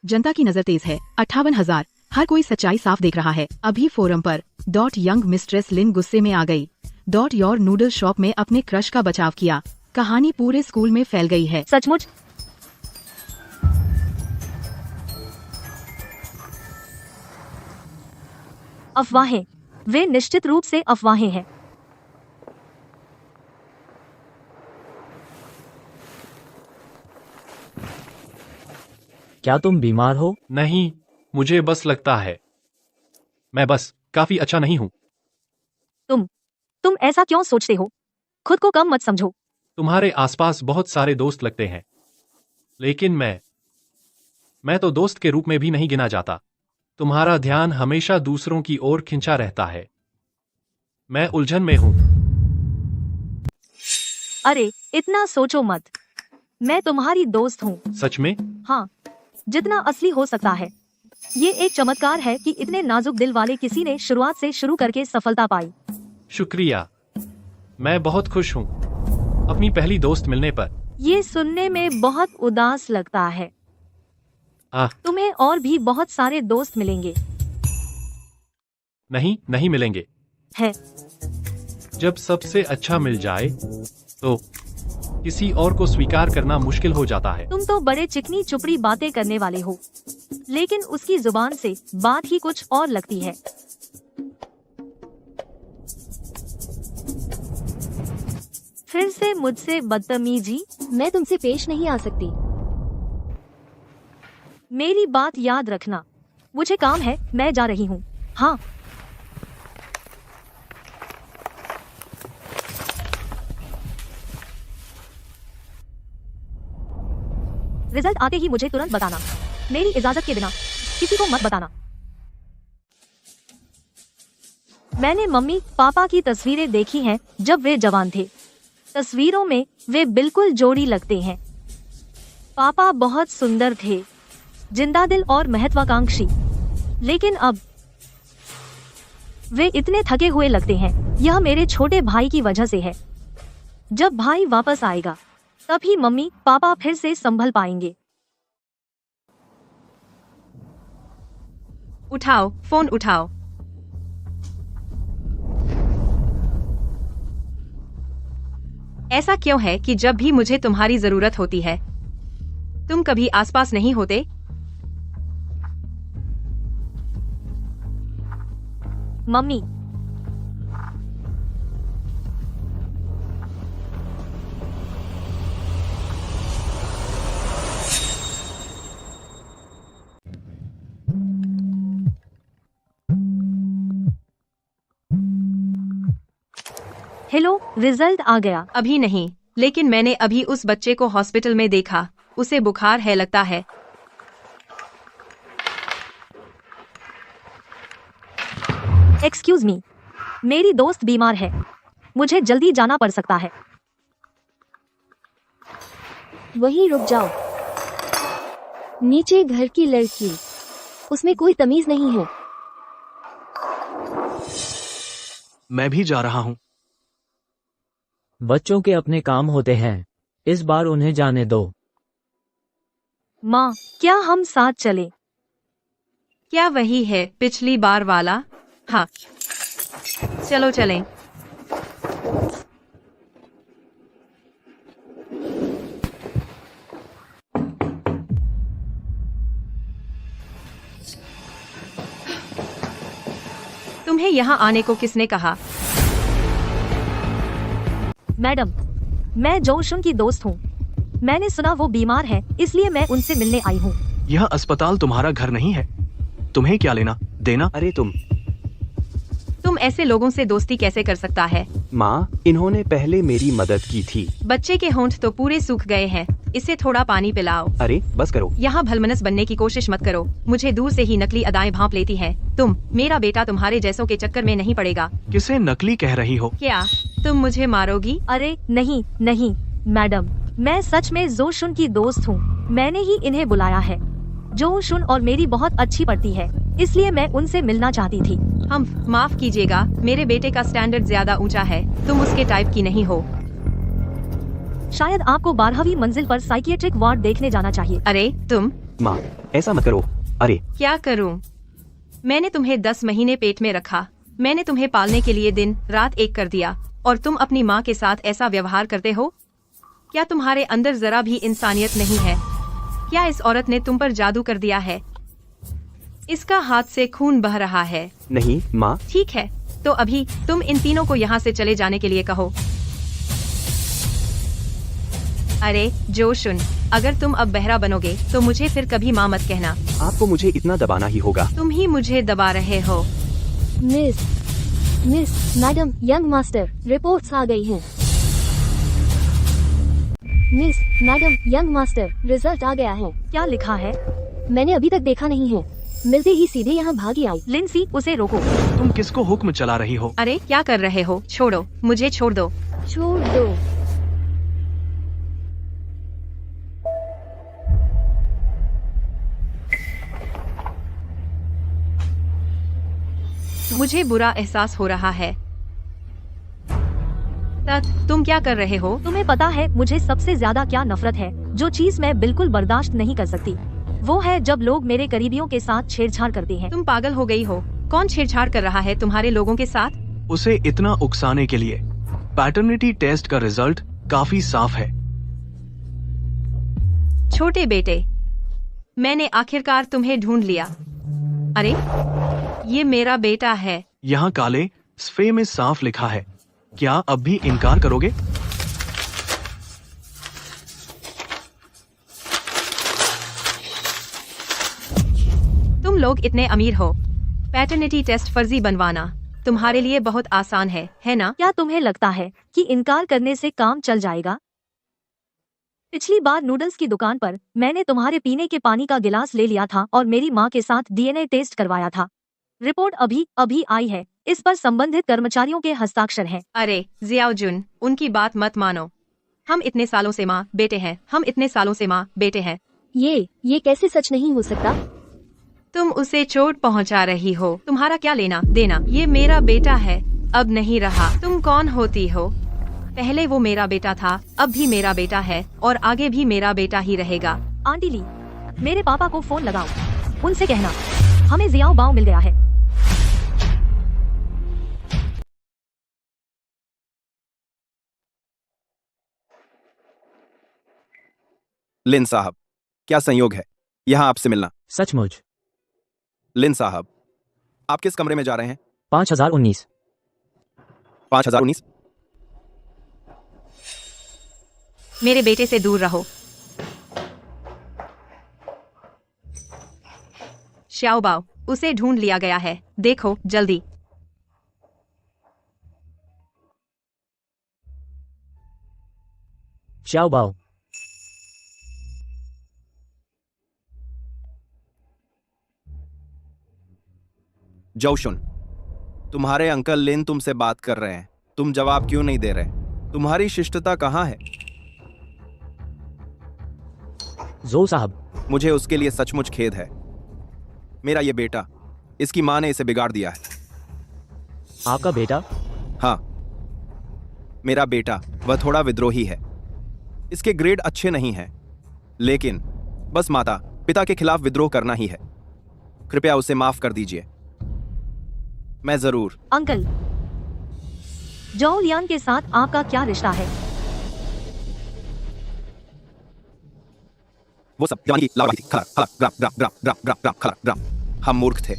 जनता की नजर तेज है। 58,000। हर कोई सच्चाई साफ देख रहा है। अभी फोरम पर डॉट यंग मिस्ट्रेस लिन गुस्से में आ गई। डॉट योर नूडल शॉप में अपने क्रश का बचाव किया। कहानी पूरे स्कूल में फैल गई है। सचमुच? अफवाहें। वे निश्चित रूप से अफवाहें हैं। क्या तुम बीमार हो? नहीं, मुझे बस लगता है मैं बस काफी अच्छा नहीं हूँ। तुम ऐसा क्यों सोचते हो? खुद को कम मत समझो। तुम्हारे आसपास बहुत सारे दोस्त लगते हैं, लेकिन मैं तो दोस्त के रूप में भी नहीं गिना जाता। तुम्हारा ध्यान हमेशा दूसरों की ओर खिंचा रहता है। मैं उलझन में हूँ। अरे, इतना सोचो मत। मैं तुम्हारी दोस्त हूँ। सच में? हाँ, जितना असली हो सकता है। ये एक चमत्कार है कि इतने नाजुक दिल वाले किसी ने शुरुआत से शुरू करके सफलता पाई। शुक्रिया, मैं बहुत खुश हूँ अपनी पहली दोस्त मिलने पर। ये सुनने में बहुत उदास लगता है। तुम्हें और भी बहुत सारे दोस्त मिलेंगे। नहीं मिलेंगे। है जब सबसे अच्छा मिल जाए तो किसी और को स्वीकार करना मुश्किल हो जाता है। तुम तो बड़े चिकनी चुपड़ी बातें करने वाले हो, लेकिन उसकी जुबान से बात ही कुछ और लगती है। फिर से मुझसे बदतमीजी। मैं तुमसे पेश नहीं आ सकती। मेरी बात याद रखना। मुझे काम है, मैं जा रही हूँ। हाँ। रिजल्ट आते ही मुझे तुरंत बताना। मेरी इजाजत के बिना किसी को मत बताना। मैंने मम्मी पापा की तस्वीरें देखी हैं जब वे जवान थे। तस्वीरों में वे बिल्कुल जोड़ी लगते हैं। पापा बहुत सुंदर थे, जिंदादिल और महत्वाकांक्षी, लेकिन अब वे इतने थके हुए लगते हैं। यह मेरे छोटे भाई की वजह से है। जब भाई वापस आएगा तभी मम्मी पापा फिर से संभल पाएंगे। उठाओ, फोन उठाओ। ऐसा क्यों है कि जब भी मुझे तुम्हारी जरूरत होती है तुम कभी आसपास नहीं होते? मम्मी, हेलो, रिजल्ट आ गया। अभी नहीं, लेकिन मैंने अभी उस बच्चे को हॉस्पिटल में देखा। उसे बुखार है लगता है। एक्सक्यूज मी, मेरी दोस्त बीमार है, मुझे जल्दी जाना पड़ सकता है। वहीं रुक जाओ। नीचे घर की लड़की, उसमें कोई तमीज नहीं है। मैं भी जा रहा हूँ। बच्चों के अपने काम होते हैं, इस बार उन्हें जाने दो। माँ, क्या हम साथ चले? क्या वही है पिछली बार वाला? हाँ, चलो चलें। तुम्हें यहाँ आने को किसने कहा? मैडम, मैं जोशुन की दोस्त हूँ। मैंने सुना वो बीमार है, इसलिए मैं उनसे मिलने आई हूँ। यह अस्पताल तुम्हारा घर नहीं है, तुम्हें क्या लेना देना? अरे तुम ऐसे लोगों से दोस्ती कैसे कर सकता है? माँ, इन्होंने पहले मेरी मदद की थी। बच्चे के होंठ तो पूरे सूख गए हैं, इसे थोड़ा पानी पिलाओ। अरे बस करो। यहाँ भलमनस बनने की कोशिश मत करो। मुझे दूर से ही नकली अदाएं भांप लेती हैं। मेरा बेटा तुम्हारे जैसों के चक्कर में नहीं पड़ेगा। किसे नकली कह रही हो? क्या तुम मुझे मारोगी? अरे नहीं नहीं मैडम, मैं सच में जोशुन की दोस्त हूँ। मैंने ही इन्हें बुलाया है। जोशुन और मेरी बहुत अच्छी पड़ती है, इसलिए मैं उनसे मिलना चाहती थी। हम माफ कीजिएगा, मेरे बेटे का स्टैंडर्ड ज्यादा ऊंचा है, तुम उसके टाइप की नहीं हो। शायद आपको 12वीं मंजिल पर साइकियाट्रिक वार्ड देखने जाना चाहिए। अरे तुम। माँ, ऐसा मत करो। अरे क्या करूं? मैंने तुम्हें 10 महीने पेट में रखा। मैंने तुम्हें पालने के लिए दिन रात एक कर दिया, और तुम अपनी माँ के साथ ऐसा व्यवहार करते हो? क्या तुम्हारे अंदर जरा भी इंसानियत नहीं है? क्या इस औरत ने तुम पर जादू कर दिया है? इसका हाथ से खून बह रहा है। नहीं माँ। ठीक है, तो अभी तुम इन तीनों को यहाँ से चले जाने के लिए कहो। अरे जोशुन, अगर तुम अब बहरा बनोगे तो मुझे फिर कभी माँ मत कहना। आपको मुझे इतना दबाना ही होगा। तुम ही मुझे दबा रहे हो। Miss madam, young master, reports आ गई हैं। Miss madam, young master, result आ गया है। क्या लिखा है? मैंने अभी तक देखा नहीं है। मिलते ही सीधे यहाँ भागी आई। लिंसी, उसे रोको। तुम किसको हुक्म चला रही हो? अरे क्या कर रहे हो? छोड़ो, मुझे छोड़ दो। छोड़ दो। मुझे बुरा एहसास हो रहा है। तक तुम क्या कर रहे हो? तुम्हें पता है मुझे सबसे ज्यादा क्या नफरत है? जो चीज मैं बिल्कुल बर्दाश्त नहीं कर सकती वो है जब लोग मेरे करीबियों के साथ छेड़छाड़ करते हैं। तुम पागल हो गई हो? कौन छेड़छाड़ कर रहा है तुम्हारे लोगों के साथ? उसे इतना उकसाने के लिए पैटर्निटी टेस्ट का रिजल्ट काफी साफ है। छोटे बेटे, मैंने आखिरकार तुम्हें ढूंढ लिया। अरे, ये मेरा बेटा है। यहाँ काले सफेद में साफ लिखा है। क्या अब भी इनकार करोगे? तुम लोग इतने अमीर हो, पैटर्निटी टेस्ट फर्जी बनवाना तुम्हारे लिए बहुत आसान है ना? क्या तुम्हें लगता है कि इनकार करने से काम चल जाएगा? पिछली बार नूडल्स की दुकान पर मैंने तुम्हारे पीने के पानी का गिलास ले लिया था और मेरी माँ के साथ डीएनए टेस्ट करवाया था। रिपोर्ट अभी आई है। इस पर संबंधित कर्मचारियों के हस्ताक्षर हैं। अरे जियाउजुन, उनकी बात मत मानो। हम इतने सालों से माँ बेटे हैं। हम इतने सालों से माँ बेटे हैं। ये कैसे सच नहीं हो सकता? तुम उसे चोट पहुंचा रही हो। तुम्हारा क्या लेना देना? ये मेरा बेटा है, अब नहीं रहा। तुम कौन होती हो? पहले वो मेरा बेटा था, अब भी मेरा बेटा है और आगे भी मेरा बेटा ही रहेगा। आंटी ली, मेरे पापा को फोन लगाओ। उनसे कहना हमें जियाओ बाओ मिल गया है। लिन साहब, क्या संयोग है यहाँ आपसे मिलना। सचमुच? लिन साहब, आप किस कमरे में जा रहे हैं? 5019। 5019? मेरे बेटे से दूर रहो। श्याओबाओ, उसे ढूंढ लिया गया है, देखो जल्दी। श्याओबाओ, जोशुन, तुम्हारे अंकल लिन तुमसे बात कर रहे हैं। तुम जवाब क्यों नहीं दे रहे? तुम्हारी शिष्टता कहाँ है? जो साहब, मुझे उसके लिए सचमुच खेद है। मेरा ये बेटा, इसकी माँ ने इसे बिगाड़ दिया है। आपका बेटा? हाँ, मेरा बेटा। वह थोड़ा विद्रोही है। इसके ग्रेड अच्छे नहीं हैं, लेकिन बस माता पिता के खिलाफ विद्रोह करना ही है। कृपया उसे माफ कर दीजिए। मैं जरूर। अंकल, जोलियान के साथ आपका क्या रिश्ता है? वो सब जवानी की लापरवाही थी। खला, खला, ग्राम, ग्राम, ग्राम, ग्राम, ग्राम, ग्राम, खला, ग्राम। हम मूर्ख थे।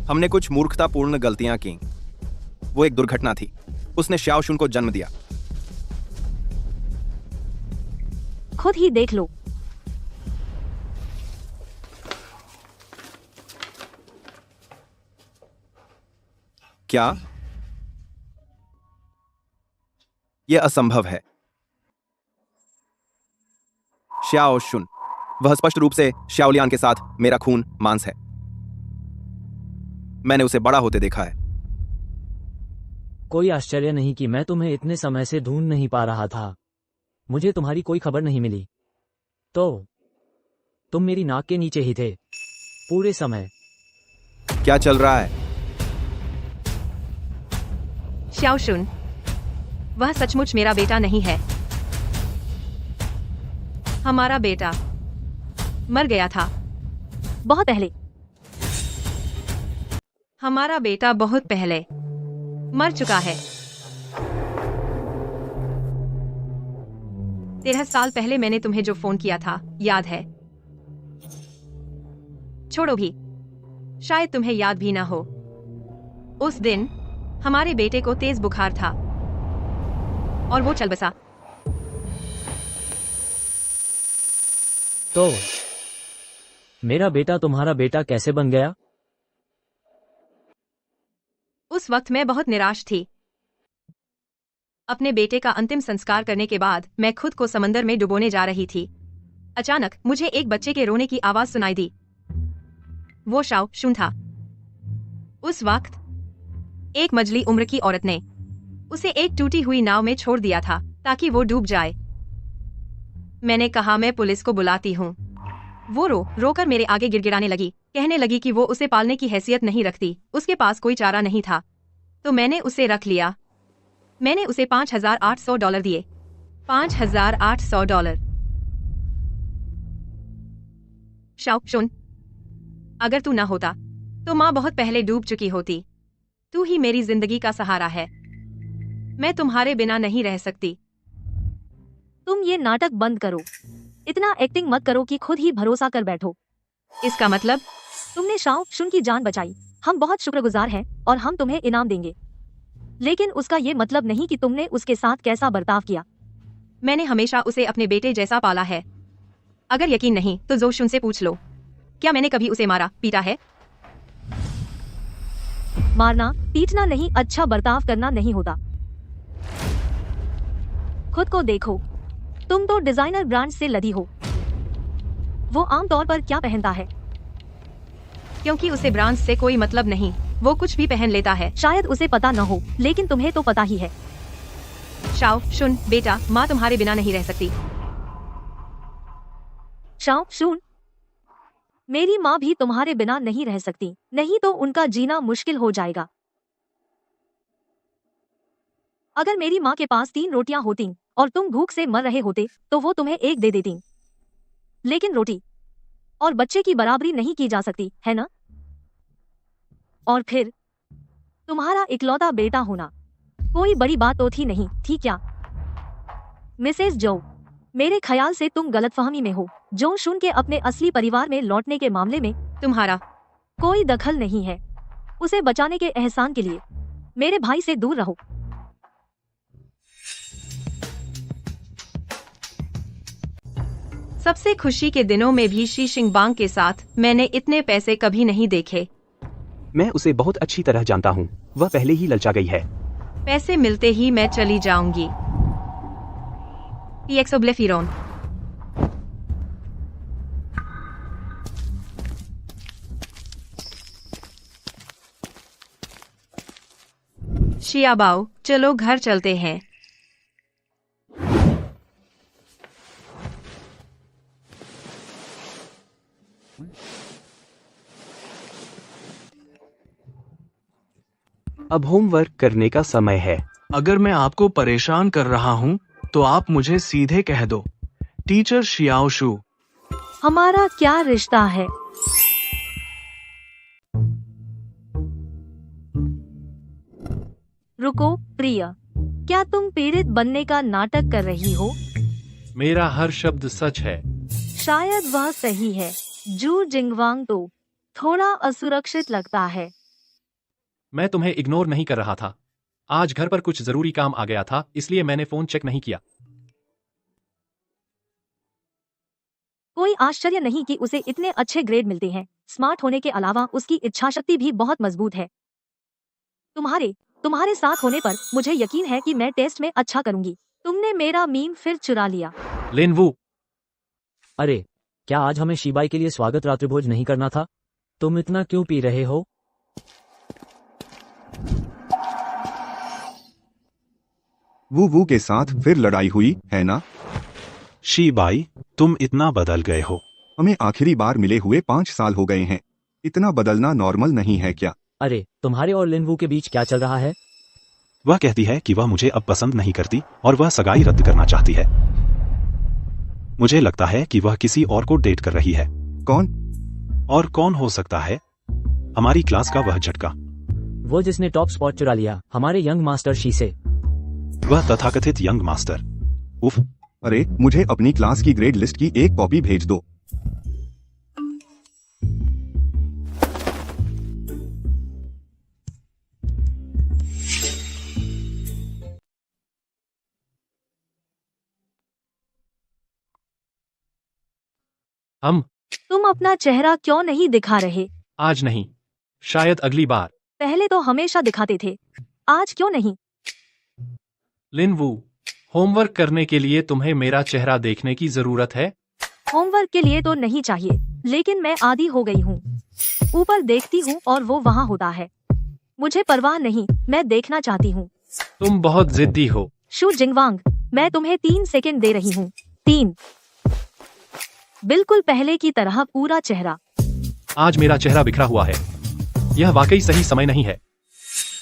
हमने कुछ मूर्खतापूर्ण गलतियां की। वो एक दुर्घटना थी। उसने श्याओशुन को जन्म दिया। खुद ही देख लो। क्या? यह असंभव है। श्याओशुन, वह स्पष्ट रूप से श्याओलियान के साथ मेरा खून मांस है। मैंने उसे बड़ा होते देखा है। कोई आश्चर्य नहीं कि मैं तुम्हें इतने समय से ढूंढ नहीं पा रहा था। मुझे तुम्हारी कोई खबर नहीं मिली, तो तुम मेरी नाक के नीचे ही थे पूरे समय। क्या चल रहा है? श्याओशुन, वह सचमुच मेरा बेटा नहीं है। हमारा बेटा मर गया था बहुत पहले। हमारा बेटा बहुत पहले मर चुका है। 13 साल पहले मैंने तुम्हें जो फोन किया था, याद है? छोड़ो भी, शायद तुम्हें याद भी ना हो। उस दिन हमारे बेटे को तेज बुखार था और वो चल बसा। तो मेरा बेटा तुम्हारा बेटा कैसे बन गया? उस वक्त मैं बहुत निराश थी। अपने बेटे का अंतिम संस्कार करने के बाद मैं खुद को समंदर में डुबोने जा रही थी। अचानक मुझे एक बच्चे के रोने की आवाज सुनाई दी। वो श्याओशुन था। उस वक्त एक मझली उम्र की औरत ने उसे एक टूटी हुई नाव में छोड़ दिया था ताकि वो डूब जाए। मैंने कहा मैं पुलिस को बुलाती हूँ। वो रोकर मेरे आगे गिड़गिड़ाने लगी, कहने लगी कि वो उसे पालने की हैसियत नहीं रखती, उसके पास कोई चारा नहीं था। तो मैंने उसे रख लिया। मैंने उसे $5,800 दिए। $5,800। शाओ सुन, अगर तू ना होता तो माँ बहुत पहले डूब चुकी होती। तू ही मेरी जिंदगी का सहारा है। मैं तुम्हारे बिना नहीं रह सकती। तुम ये नाटक बंद करो। इतना एक्टिंग मत करो कि खुद ही भरोसा कर बैठो। इसका मतलब? तुमने शाओ शुन की जान बचाई। हम बहुत शुक्रगुजार हैं और हम तुम्हें इनाम देंगे। लेकिन उसका ये मतलब नहीं कि तुमने उसके साथ कैसा बर्ताव किया। मैंने हमेशा उसे अपने बेटे जैसा पाला है। अगर यकीन नहीं तो जो शुन से पूछ लो। क्या मैंने कभी उसे मारा पीटा है? मारना पीटना नहीं, अच्छा बर्ताव करना नहीं होता। खुद को देखो, तुम तो डिजाइनर ब्रांड से लदी हो। वो आमतौर पर क्या पहनता है? क्योंकि उसे ब्रांड से कोई मतलब नहीं, वो कुछ भी पहन लेता है। शायद उसे पता न हो, लेकिन तुम्हें तो पता ही है। शाओ शुन बेटा, माँ तुम्हारे बिना नहीं रह सकती। शाओ शुन, मेरी माँ भी तुम्हारे बिना नहीं रह सकती, नहीं तो उनका जीना मुश्किल हो जाएगा। अगर मेरी माँ के पास 3 रोटियां होती और तुम भूख से मर रहे होते तो वो तुम्हें 1 दे देती। लेकिन रोटी और बच्चे की बराबरी नहीं की जा सकती, है ना? और फिर तुम्हारा इकलौता बेटा होना कोई बड़ी बात तो थी नहीं, थी क्या? मिसेस जो, मेरे ख्याल से तुम गलतफहमी में हो। जो शुन के अपने असली परिवार में लौटने के मामले में तुम्हारा कोई दखल नहीं है। उसे बचाने के एहसान के लिए मेरे भाई से दूर रहो। सबसे खुशी के दिनों में भी शी शिंगबांग के साथ मैंने इतने पैसे कभी नहीं देखे। मैं उसे बहुत अच्छी तरह जानता हूँ, वह पहले ही ललचा गई है। पैसे मिलते ही मैं चली जाऊंगी। एक्सोब्लेफिरोन। शियाबाओ, चलो घर चलते हैं। अब होमवर्क करने का समय है। अगर मैं आपको परेशान कर रहा हूँ तो आप मुझे सीधे कह दो। टीचर शियाओ शू। हमारा क्या रिश्ता है? रुको प्रिया, क्या तुम पीड़ित बनने का नाटक कर रही हो? मेरा हर शब्द सच है। शायद वह सही है। जू जिंगवांग तो थोड़ा असुरक्षित लगता है। मैं तुम्हें इग्नोर नहीं कर रहा था। आज घर पर कुछ जरूरी काम आ गया था, इसलिए मैंने फोन चेक नहीं किया। कोई आश्चर्य नहीं कि उसे इतने अच्छे ग्रेड मिलते हैं। स्मार्ट होने के अलावा उसकी इच्छाशक्ति भी बहुत मजबूत है। तुम्हारे साथ होने पर मुझे यकीन है कि मैं टेस्ट में अच्छा करूंगी। तुमने मेरा मीम फिर चुरा लिया। लिनवू, अरे, क्या आज हमें शिबाई के लिए स्वागत रात्रिभोज नहीं करना था? तुम इतना क्यों पी रहे हो? वू के साथ फिर लड़ाई हुई है ना? शीबाई, तुम इतना बदल गए हो। हमें आखिरी बार मिले हुए 5 साल हो गए हैं। इतना बदलना नॉर्मल नहीं है क्या? अरे, तुम्हारे और लिनवू के बीच क्या चल रहा है? वह कहती है कि वह मुझे अब पसंद नहीं करती और वह सगाई रद्द करना चाहती है। मुझे लगता है कि वह किसी और को डेट कर रही है। कौन? और कौन हो सकता है? हमारी क्लास का वह झटका। वो जिसने टॉप स्पॉट चुरा लिया हमारे यंग मास्टर शी से। वह तथाकथित यंग मास्टर। उफ। अरे, मुझे अपनी क्लास की ग्रेड लिस्ट की एक कॉपी भेज दो। तुम अपना चेहरा क्यों नहीं दिखा रहे? आज नहीं, शायद अगली बार। पहले तो हमेशा दिखाते थे, आज क्यों नहीं? लिनवू, होमवर्क करने के लिए तुम्हें मेरा चेहरा देखने की जरूरत है? होमवर्क के लिए तो नहीं चाहिए, लेकिन मैं आदी हो गई हूँ। ऊपर देखती हूँ और वो वहाँ होता है। मुझे परवाह नहीं, मैं देखना चाहती हूँ। तुम बहुत जिद्दी हो। शू जिंगवांग, मैं तुम्हें 3 सेकंड दे रही हूँ। 3। बिल्कुल पहले की तरह पूरा चेहरा। आज मेरा चेहरा बिखरा हुआ है। यह वाकई सही समय नहीं है।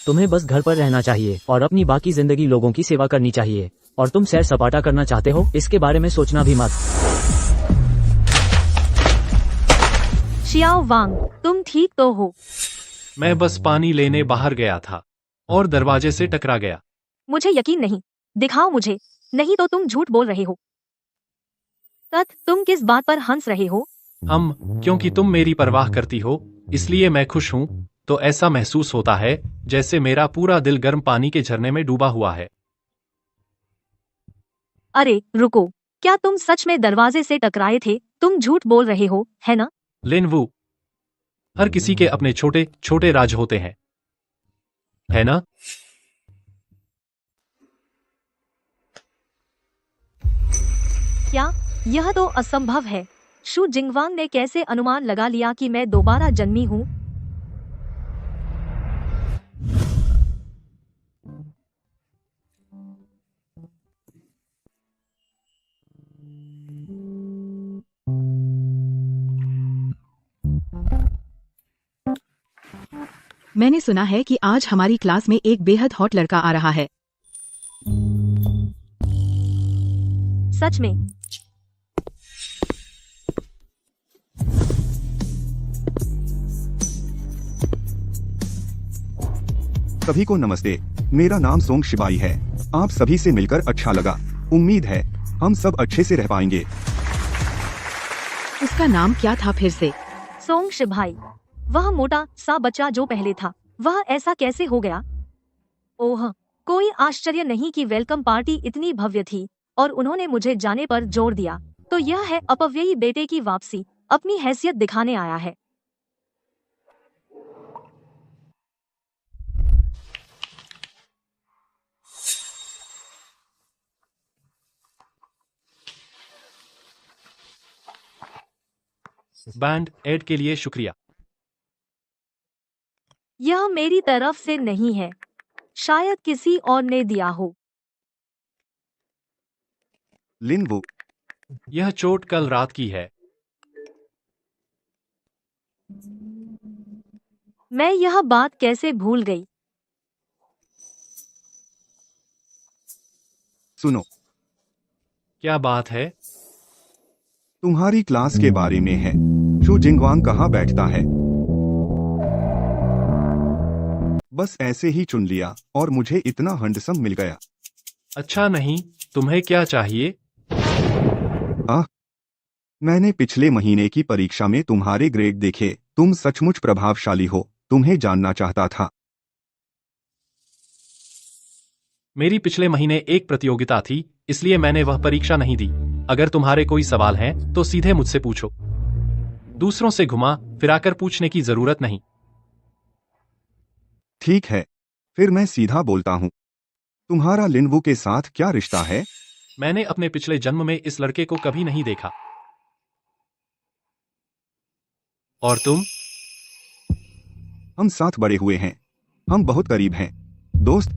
तुम्हें बस घर पर रहना चाहिए और अपनी बाकी जिंदगी लोगों की सेवा करनी चाहिए। और तुम सैर सपाटा करना चाहते हो, इसके बारे में सोचना भी मत। शियाओ वांग, तुम ठीक तो हो? मैं बस पानी लेने बाहर गया था और दरवाजे से टकरा गया। मुझे यकीन नहीं, दिखाओ मुझे, नहीं तो तुम झूठ बोल रहे हो। तुम किस बात पर हंस रहे हो? क्योंकि तुम मेरी परवाह करती हो, इसलिए मैं खुश हूँ। तो ऐसा महसूस होता है जैसे मेरा पूरा दिल गर्म पानी के झरने में डूबा हुआ है। अरे रुको, क्या तुम सच में दरवाजे से टकराए थे? तुम झूठ बोल रहे हो, है ना? लिनवू, हर किसी के अपने छोटे छोटे राज होते हैं, है ना? क्या? यह तो असंभव है। शू जिंगवांग ने कैसे अनुमान लगा लिया कि मैं दोबारा जन्मी हूँ? मैंने सुना है कि आज हमारी क्लास में एक बेहद हॉट लड़का आ रहा है। सच में? सभी को नमस्ते, मेरा नाम सोंग शिबाई है। आप सभी से मिलकर अच्छा लगा। उम्मीद है हम सब अच्छे से रह पाएंगे। उसका नाम क्या था फिर से? सोंग शिभाई, वह मोटा सा बच्चा जो पहले था, वह ऐसा कैसे हो गया? ओह, कोई आश्चर्य नहीं कि वेलकम पार्टी इतनी भव्य थी और उन्होंने मुझे जाने पर जोर दिया। तो यह है अपव्ययी बेटे की वापसी, अपनी हैसियत दिखाने आया है। बैंड एड के लिए शुक्रिया। यह मेरी तरफ से नहीं है, शायद किसी और ने दिया हो। लिनवू, यह चोट कल रात की है। मैं यह बात कैसे भूल गई? सुनो, क्या बात है? तुम्हारी क्लास के बारे में है। शू जिंगवांग कहाँ बैठता है? बस ऐसे ही चुन लिया और मुझे इतना हैंडसम मिल गया। अच्छा नहीं, तुम्हें क्या चाहिए? मैंने पिछले महीने की परीक्षा में तुम्हारे ग्रेड देखे। तुम सचमुच प्रभावशाली हो। तुम्हें जानना चाहता था। मेरी पिछले महीने एक प्रतियोगिता थी, इसलिए मैंने वह परीक्षा नहीं दी। अगर तुम्हारे कोई सवाल हैं, तो सीधे मुझसे पूछो। दूसरों से घुमा फिराकर पूछने की जरूरत नहीं। ठीक है, फिर मैं सीधा बोलता हूँ। तुम्हारा लिनवू के साथ क्या रिश्ता है? मैंने अपने पिछले जन्म में इस लड़के को कभी नहीं देखा। और तुम? हम साथ बड़े हुए हैं। हम बहुत करीब हैं। दोस्त?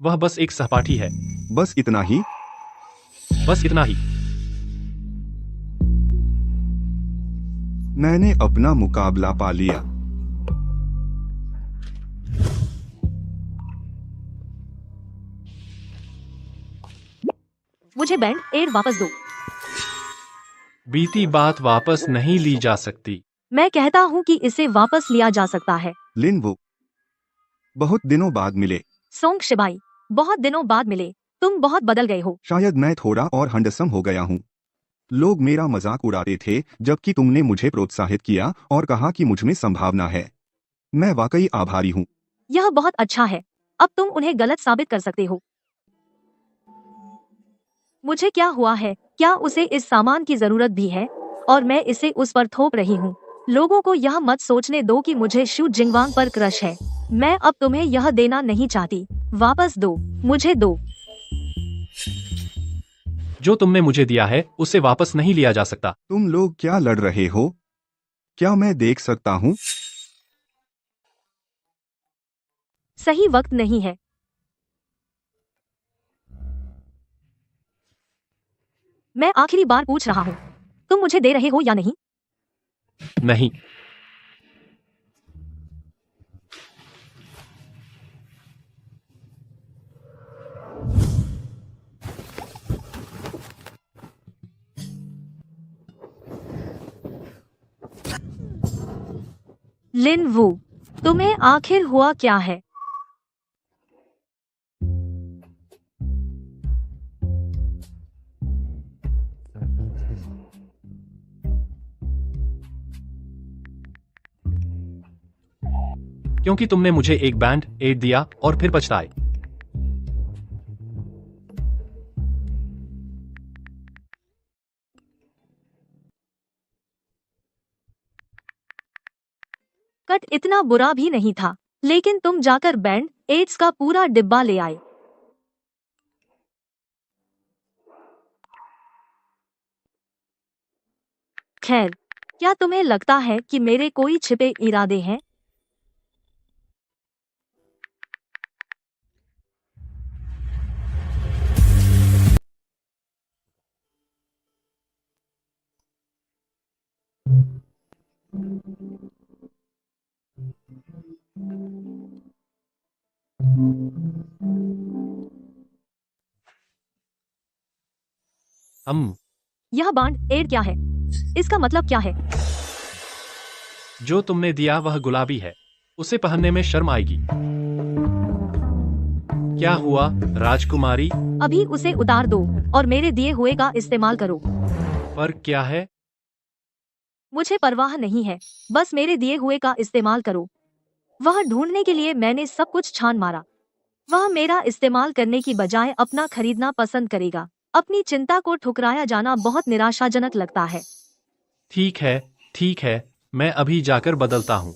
वह बस एक सहपाठी है। बस इतना ही? बस इतना ही। मैंने अपना मुकाबला पा लिया। मुझे बैंड एड वापस दो। बीती बात वापस नहीं ली जा सकती। मैं कहता हूँ कि इसे वापस लिया जा सकता है। लिनवू, बहुत दिनों बाद मिले। सोंग शिबाई, बहुत दिनों बाद मिले। तुम बहुत बदल गए हो। शायद मैं थोड़ा और हैंडसम हो गया हूँ। लोग मेरा मजाक उड़ाते थे, जबकि तुमने मुझे प्रोत्साहित किया और कहा कि मुझमें संभावना है। मैं वाकई आभारी हूँ। यह बहुत अच्छा है। अब तुम उन्हें गलत साबित कर सकते हो। मुझे क्या हुआ है? क्या उसे इस सामान की जरूरत भी है? और मैं इसे उस पर थोप रही हूँ। लोगों को यह मत सोचने दो कि मुझे शू जिंगवांग पर क्रश है। मैं अब तुम्हें यह देना नहीं चाहती। वापस दो, मुझे दो। जो तुमने मुझे दिया है, उसे वापस नहीं लिया जा सकता। तुम लोग क्या लड़ रहे हो? क्या मैं देख सकता हूँ? सही वक्त नहीं है। मैं आखिरी बार पूछ रहा हूँ, तुम मुझे दे रहे हो या नहीं? नहीं। लिन वू, तुम्हें आखिर हुआ क्या है? क्योंकि तुमने मुझे एक बैंड एड दिया और फिर पछताए। कट इतना बुरा भी नहीं था, लेकिन तुम जाकर बैंड एड्स का पूरा डिब्बा ले आए। खैर, क्या तुम्हें लगता है कि मेरे कोई छिपे इरादे हैं? यह बैंड एड क्या है? इसका मतलब क्या है? जो तुमने दिया वह गुलाबी है, उसे पहनने में शर्म आएगी। क्या हुआ राजकुमारी? अभी उसे उतार दो और मेरे दिए हुए का इस्तेमाल करो। पर क्या है? मुझे परवाह नहीं है, बस मेरे दिए हुए का इस्तेमाल करो। वह ढूंढने के लिए मैंने सब कुछ छान मारा। वह मेरा इस्तेमाल करने की बजाय अपना खरीदना पसंद करेगा। अपनी चिंता को ठुकराया जाना बहुत निराशाजनक लगता है। ठीक है, मैं अभी जाकर बदलता हूँ।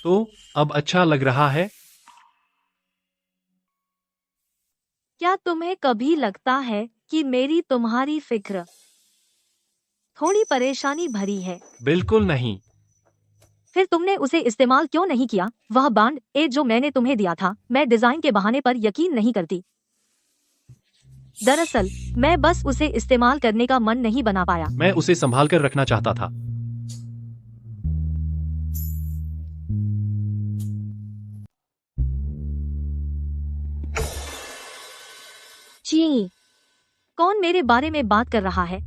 तो अब अच्छा लग रहा है? क्या तुम्हें कभी लगता है कि मेरी तुम्हारी फिक्र थोड़ी परेशानी भरी है? बिल्कुल नहीं। फिर तुमने उसे इस्तेमाल क्यों नहीं किया? वह बैंड एड जो मैंने तुम्हें दिया था, मैं डिजाइन के बहाने पर यकीन नहीं करती। दरअसल मैं बस उसे इस्तेमाल करने का मन नहीं बना पाया। मैं उसे संभाल कर रखना चाहता था। जी, कौन मेरे बारे में बात कर रहा है?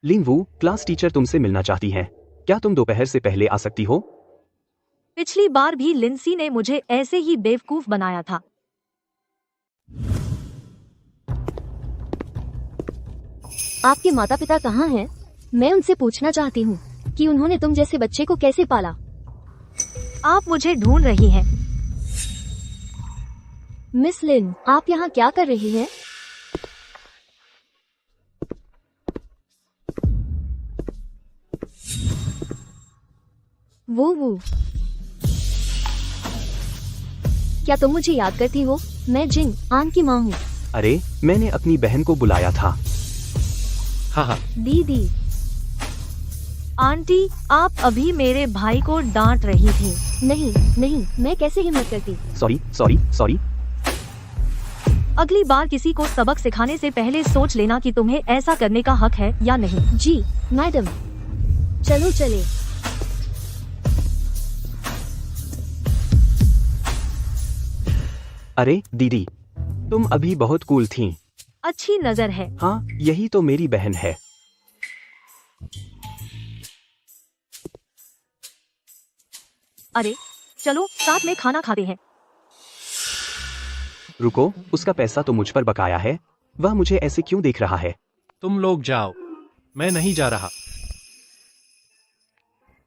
लिन वू, क्लास टीचर तुमसे मिलना चाहती हैं। क्या तुम दोपहर से पहले आ सकती हो? पिछली बार भी लिंसी ने मुझे ऐसे ही बेवकूफ बनाया था। आपके माता पिता कहाँ हैं? मैं उनसे पूछना चाहती हूँ कि उन्होंने तुम जैसे बच्चे को कैसे पाला। आप मुझे ढूंढ रही हैं? मिस लिन, आप यहाँ क्या कर रही हैं? वो क्या तुम मुझे याद करती हो? मैं जिंग आन की माँ हूँ। अरे, मैंने अपनी बहन को बुलाया था। हाँ। दीदी। आंटी, आप अभी मेरे भाई को डांट रही थी। नहीं, मैं कैसे हिम्मत करती। सॉरी। अगली बार किसी को सबक सिखाने से पहले सोच लेना कि तुम्हें ऐसा करने का हक है या नहीं। जी मैडम, चलो चले। अरे दीदी, तुम अभी बहुत कूल थीं। अच्छी नजर है। हाँ, यही तो मेरी बहन है। अरे चलो साथ में खाना खाते हैं। रुको, उसका पैसा तो मुझ पर बकाया है। वह मुझे ऐसे क्यों देख रहा है? तुम लोग जाओ, मैं नहीं जा रहा।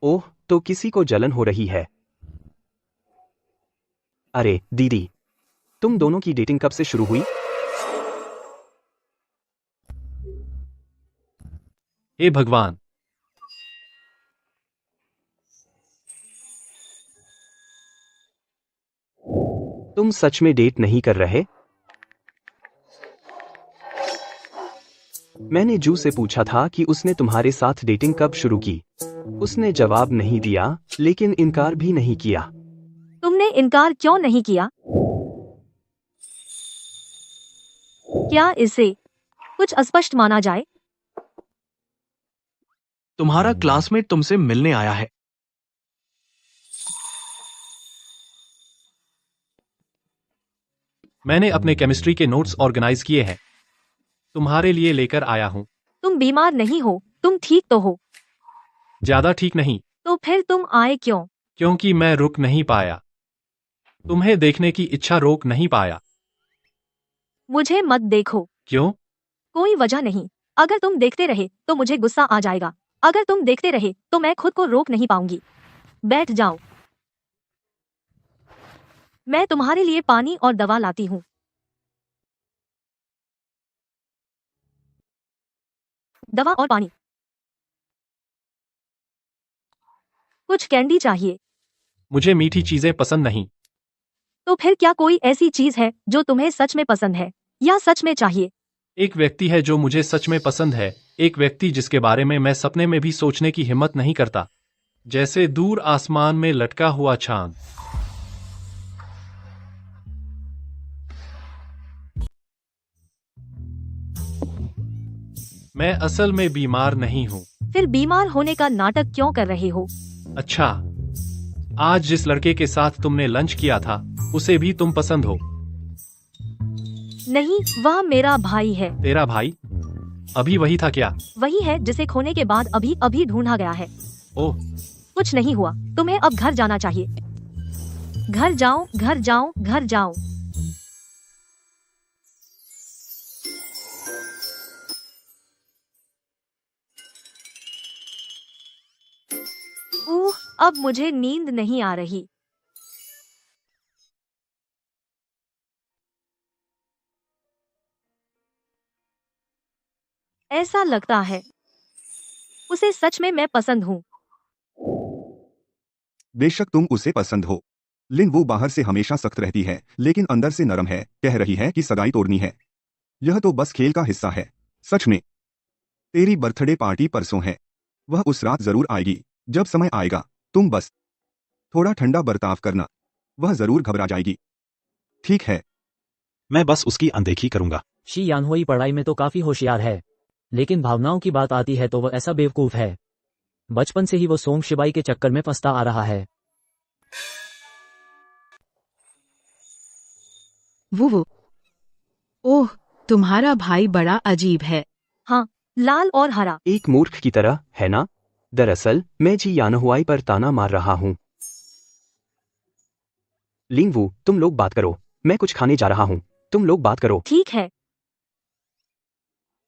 ओह, तो किसी को जलन हो रही है। अरे दीदी, तुम दोनों की डेटिंग कब से शुरू हुई? हे भगवान। तुम सच में डेट नहीं कर रहे? मैंने जू से पूछा था कि उसने तुम्हारे साथ डेटिंग कब शुरू की। उसने जवाब नहीं दिया, लेकिन इनकार भी नहीं किया। तुमने इनकार क्यों नहीं किया? क्या इसे कुछ अस्पष्ट माना जाए? तुम्हारा क्लासमेट तुमसे मिलने आया है। मैंने अपने केमिस्ट्री के नोट्स ऑर्गेनाइज किए हैं, तुम्हारे लिए लेकर आया हूँ। तुम बीमार नहीं हो, तुम ठीक तो हो। ज्यादा ठीक नहीं। तो फिर तुम आए क्यों? क्योंकि मैं रुक नहीं पाया, तुम्हें देखने की इच्छा रोक नहीं पाया। मुझे मत देखो। क्यों? कोई वजह नहीं। अगर तुम देखते रहे तो मुझे गुस्सा आ जाएगा, अगर तुम देखते रहे तो मैं खुद को रोक नहीं पाऊंगी। बैठ जाओ, मैं तुम्हारे लिए पानी और दवा लाती हूँ। दवा और पानी। कुछ कैंडी चाहिए? मुझे मीठी चीजें पसंद नहीं। तो फिर क्या कोई ऐसी चीज है जो तुम्हें सच में पसंद है या सच में चाहिए? एक व्यक्ति है जो मुझे सच में पसंद है, एक व्यक्ति जिसके बारे में मैं सपने में भी सोचने की हिम्मत नहीं करता, जैसे दूर आसमान में लटका हुआ चांद। मैं असल में बीमार नहीं हूँ। फिर बीमार होने का नाटक क्यों कर रहे हो? अच्छा, आज जिस लड़के के साथ तुमने लंच किया था उसे भी तुम पसंद हो? नहीं, वह मेरा भाई है। तेरा भाई? अभी वही था क्या? वही है जिसे खोने के बाद अभी अभी ढूंढा गया है। ओह, कुछ नहीं हुआ, तुम्हें अब घर जाना चाहिए। घर जाओ, घर जाओ, घर जाओ। अब मुझे नींद नहीं आ रही। ऐसा लगता है उसे सच में मैं पसंद हूँ। बेशक तुम उसे पसंद हो। लिन वो बाहर से हमेशा सख्त रहती है लेकिन अंदर से नरम है, कह रही है कि सगाई तोड़नी है। यह तो बस खेल का हिस्सा है। सच में तेरी बर्थडे पार्टी परसों है, वह उस रात जरूर आएगी। जब समय आएगा तुम बस थोड़ा ठंडा बर्ताव करना, वह जरूर घबरा जाएगी। ठीक है? मैं बस उसकी अनदेखी करूंगा। शी यानहुई पढ़ाई में तो काफी होशियार है, लेकिन भावनाओं की बात आती है तो वह ऐसा बेवकूफ है। बचपन से ही वो सोंग शिबाई के चक्कर में फंसता आ रहा है। वो ओह, तुम्हारा भाई बड़ा अजीब है। हाँ, लाल और हरा। एक मूर्ख की तरह, है ना? दरअसल मैं जी यानहुआई पर ताना मार रहा हूँ। लिंगवू, तुम लोग बात करो, मैं कुछ खाने जा रहा हूँ। तुम लोग बात करो। ठीक है।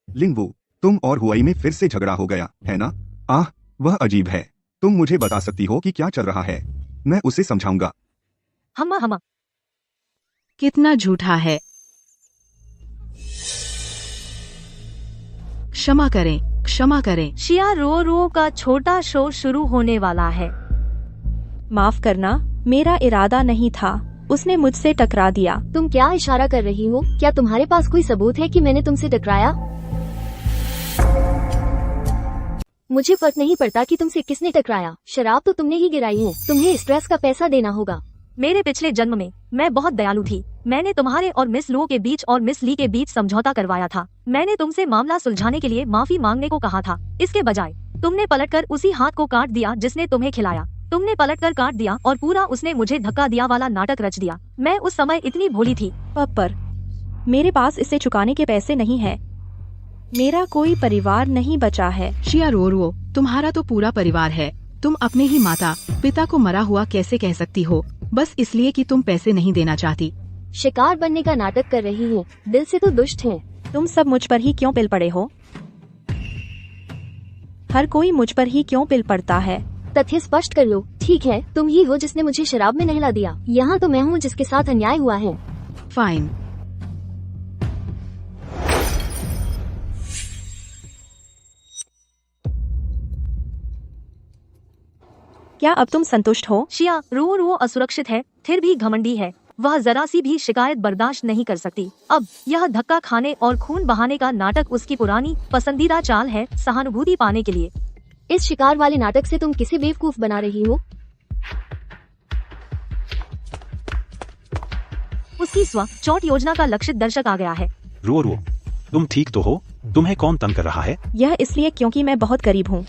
लिंगवू, तुम और हुआई में फिर से झगड़ा हो गया है ना? आह, वह अजीब है। तुम मुझे बता सकती हो कि क्या चल रहा है? मैं उसे समझाऊंगा। हमा कितना झूठा है। क्षमा करें, क्षमा करें। शिया रो का छोटा शो शुरू होने वाला है। माफ करना, मेरा इरादा नहीं था, उसने मुझसे टकरा दिया। तुम क्या इशारा कर रही हो? क्या तुम्हारे पास कोई सबूत है कि मैंने तुमसे टकराया? मुझे फर्क नहीं पड़ता कि तुमसे किसने टकराया, शराब तो तुमने ही गिराई है। तुम्हें स्ट्रेस का पैसा देना होगा। मेरे पिछले जन्म में मैं बहुत दयालु थी। मैंने तुम्हारे और मिस लू के बीच और मिस ली के बीच समझौता करवाया था। मैंने तुमसे मामला सुलझाने के लिए माफी मांगने को कहा था। इसके बजाय तुमने पलटकर उसी हाथ को काट दिया जिसने तुम्हें खिलाया। तुमने पलटकर काट दिया और पूरा उसने मुझे धक्का दिया वाला नाटक रच दिया। मैं उस समय इतनी भोली थी। पर मेरे पास इसे चुकाने के पैसे नहीं है। मेरा कोई परिवार नहीं बचा है। शिया रो, तुम्हारा तो पूरा परिवार है। तुम अपने ही माता पिता को मरा हुआ कैसे कह सकती हो, बस इसलिए कि तुम पैसे नहीं देना चाहती? शिकार बनने का नाटक कर रही हो, दिल से तो दुष्ट है। तुम सब मुझ पर ही क्यों पिल पड़े हो? हर कोई मुझ पर ही क्यों पिल पड़ता है? तथ्य स्पष्ट कर लो। ठीक है, तुम ही हो जिसने मुझे शराब में नहला दिया। यहाँ तो मैं हूँ जिसके साथ अन्याय हुआ है। फाइन। क्या अब तुम संतुष्ट हो? शिया रो असुरक्षित है, फिर भी घमंडी है। वह जरा सी भी शिकायत बर्दाश्त नहीं कर सकती। अब यह धक्का खाने और खून बहाने का नाटक उसकी पुरानी पसंदीदा चाल है, सहानुभूति पाने के लिए। इस शिकार वाले नाटक से तुम किसे बेवकूफ बना रही हो? उसकी चोट योजना का लक्षित दर्शक आ गया है। रो, तुम ठीक तो हो? तुम्हें कौन तंग कर रहा है? यह इसलिए क्योंकि मैं बहुत गरीब हूँ।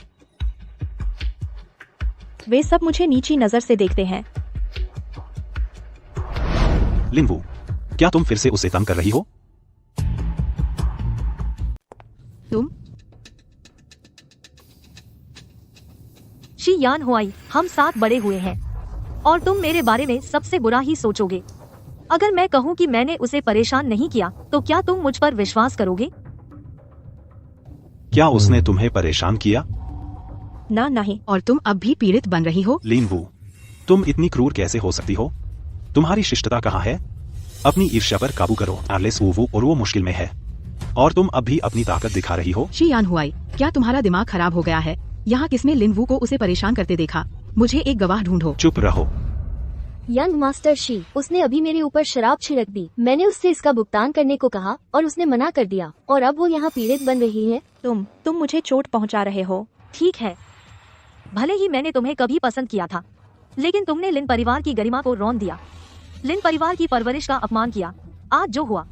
वे सब मुझे नीची नजर से देखते हैं। लिंगवू, क्या तुम फिर से उसे तंग कर रही हो? तुम शी यान हुआई, हम साथ बड़े हुए हैं और तुम मेरे बारे में सबसे बुरा ही सोचोगे। अगर मैं कहूँ कि मैंने उसे परेशान नहीं किया तो क्या तुम मुझ पर विश्वास करोगे? क्या उसने तुम्हें परेशान किया? ना नहीं। और तुम अब भी पीड़ित बन रही हो? लिन वू, तुम इतनी क्रूर कैसे हो सकती हो? तुम्हारी शिष्टता कहाँ है? अपनी ईर्ष्या पर काबू करो एलिस वू, और वो मुश्किल में है और तुम अब भी अपनी ताकत दिखा रही हो। शी यान हुआई, क्या तुम्हारा दिमाग खराब हो गया है? यहाँ किसने लिन वू को उसे परेशान करते देखा? मुझे एक गवाह ढूंढो। चुप रहो। यंग मास्टर शी, उसने अभी मेरे ऊपर शराब छिड़क दी। मैंने उससे इसका भुगतान करने को कहा और उसने मना कर दिया और अब वो यहाँ पीड़ित बन रही है। तुम मुझे चोट पहुँचा रहे हो। ठीक है, भले ही मैंने तुम्हें कभी पसंद किया था, लेकिन तुमने लिन परिवार की गरिमा को रौंद दिया, लिन परिवार की परवरिश का अपमान किया। आज जो हुआ,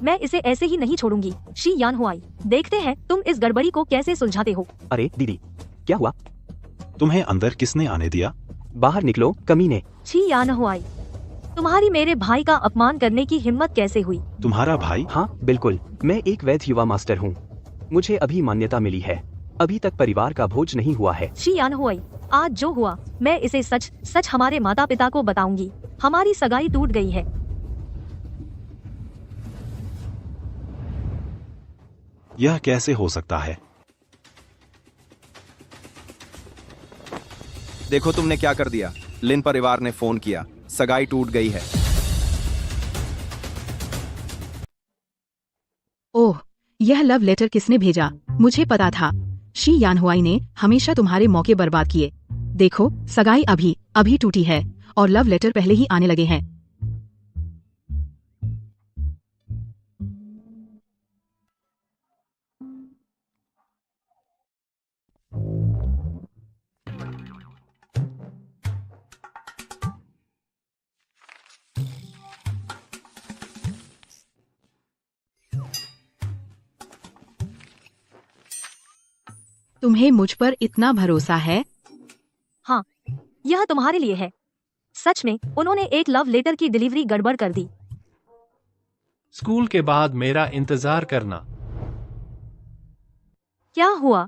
मैं इसे ऐसे ही नहीं छोड़ूंगी। शी यान हुआई, देखते हैं तुम इस गड़बड़ी को कैसे सुलझाते हो। अरे दीदी, क्या हुआ? तुम्हें अंदर किसने आने दिया? बाहर निकलो कमीने। शी यान हुआई, तुम्हारी मेरे भाई का अपमान करने की हिम्मत कैसे हुई? तुम्हारा भाई? हाँ बिल्कुल, मैं एक वैध युवा मास्टर हूँ। मुझे अभी मान्यता मिली है। अभी तक परिवार का भोज नहीं हुआ है। शी यान हुआई, आज जो हुआ मैं इसे सच सच हमारे माता पिता को बताऊंगी। हमारी सगाई टूट गई है। यह कैसे हो सकता है? देखो तुमने क्या कर दिया। लिन परिवार ने फोन किया, सगाई टूट गई है। ओह, यह लव लेटर किसने भेजा? मुझे पता था। शी यान हुआई ने हमेशा तुम्हारे मौके बर्बाद किए। देखो, सगाई अभी अभी टूटी है और लव लेटर पहले ही आने लगे हैं। तुम्हें मुझ पर इतना भरोसा है? हाँ, यह तुम्हारे लिए है। सच में उन्होंने एक लव लेटर की डिलीवरी गड़बड़ कर दी। स्कूल के बाद मेरा इंतजार करना। क्या हुआ?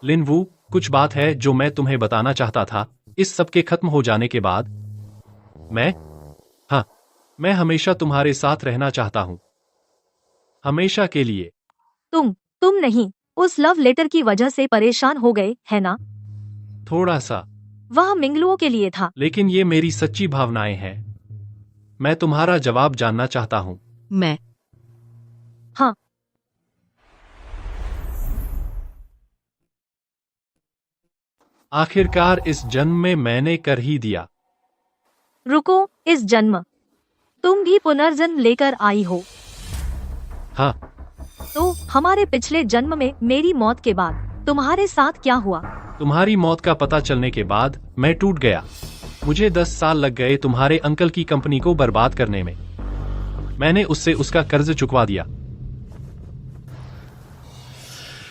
लिन वू, कुछ बात है जो मैं तुम्हें बताना चाहता था। इस सब के खत्म हो जाने के बाद मैं हमेशा तुम्हारे साथ रहना चाहता हूँ, हमेशा के लिए। तुम नहीं, उस लव लेटर की वजह से परेशान हो गए, है ना? थोड़ा सा। वह मिंगलुओं के लिए था। लेकिन ये मेरी सच्ची भावनाएं हैं। मैं तुम्हारा जवाब जानना चाहता हूँ। मैं हाँ, आखिरकार इस जन्म में मैंने कर ही दिया। रुको, इस जन्म तुम भी पुनर्जन्म लेकर आई हो? हाँ। तो हमारे पिछले जन्म में मेरी मौत के बाद तुम्हारे साथ क्या हुआ? तुम्हारी मौत का पता चलने के बाद मैं टूट गया। मुझे 10 साल लग गए तुम्हारे अंकल की कंपनी को बर्बाद करने में। मैंने उससे उसका कर्ज चुकवा दिया।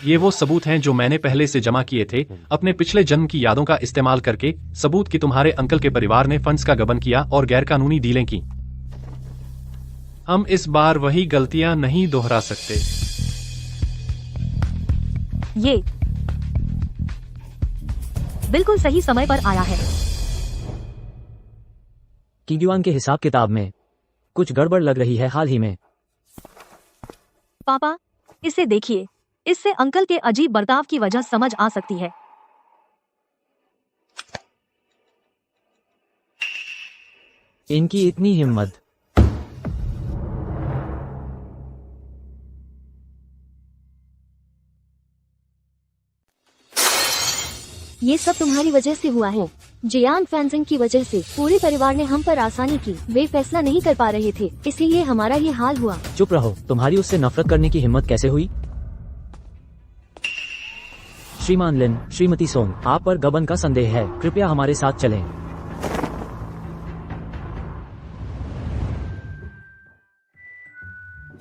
ये वो सबूत हैं जो मैंने पहले से जमा किए थे, अपने पिछले जन्म की यादों का इस्तेमाल करके। सबूत कि तुम्हारे अंकल के परिवार ने फंड्स का गबन किया और गैरकानूनी डीलें की। हम इस बार वही गलतियां नहीं दोहरा सकते। ये बिल्कुल सही समय पर आया है। किंगयुआन के हिसाब किताब में कुछ गड़बड़ लग रही है हाल ही में। पापा, इसे देखिए। इससे अंकल के अजीब बर्ताव की वजह समझ आ सकती है। इनकी इतनी हिम्मत। ये सब तुम्हारी वजह से हुआ है। जियान फैंसिंग की वजह से पूरे परिवार ने हम पर आसानी की। वे फैसला नहीं कर पा रहे थे, इसीलिए हमारा ये हाल हुआ। चुप रहो। तुम्हारी उससे नफरत करने की हिम्मत कैसे हुई? श्रीमान लिन, श्रीमती सोंग, आप पर गबन का संदेह है। कृपया हमारे साथ चलें।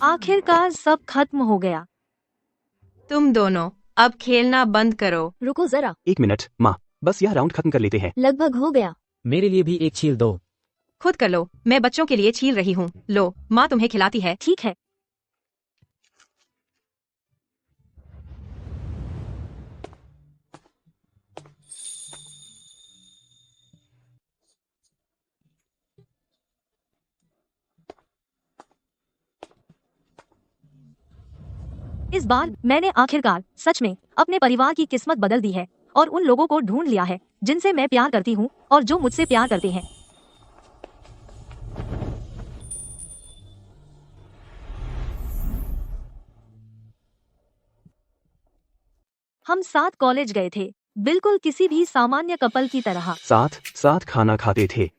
आखिरकार सब खत्म हो गया। तुम दोनों अब खेलना बंद करो। रुको जरा। 1 मिनट माँ, बस यह राउंड खत्म कर लेते हैं। लगभग हो गया। मेरे लिए भी एक छील दो। खुद कर लो, मैं बच्चों के लिए छील रही हूँ। लो, माँ तुम्हें खिलाती है। ठीक है। इस बार मैंने आखिरकार सच में अपने परिवार की किस्मत बदल दी है और उन लोगों को ढूंढ लिया है जिनसे मैं प्यार करती हूँ और जो मुझसे प्यार करते हैं। हम साथ कॉलेज गए थे, बिल्कुल किसी भी सामान्य कपल की तरह। साथ साथ खाना खाते थे,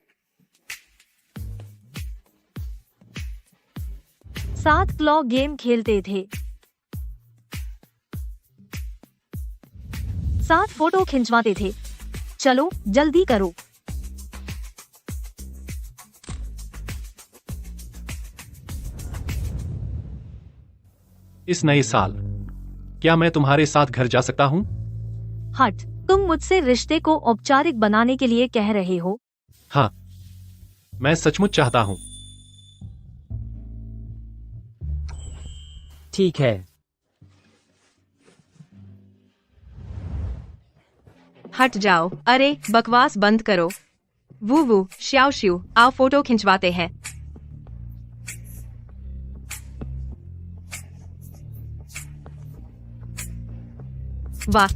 साथ क्लॉ गेम खेलते थे, साथ फोटो खिंचवाते थे। चलो जल्दी करो। इस नए साल क्या मैं तुम्हारे साथ घर जा सकता हूँ? हट, तुम मुझसे रिश्ते को औपचारिक बनाने के लिए कह रहे हो? हाँ, मैं सचमुच चाहता हूँ। ठीक है। हट जाओ। अरे बकवास बंद करो। वू वू श्याओ श्यू, आओ फोटो खिंचवाते हैं। वाह,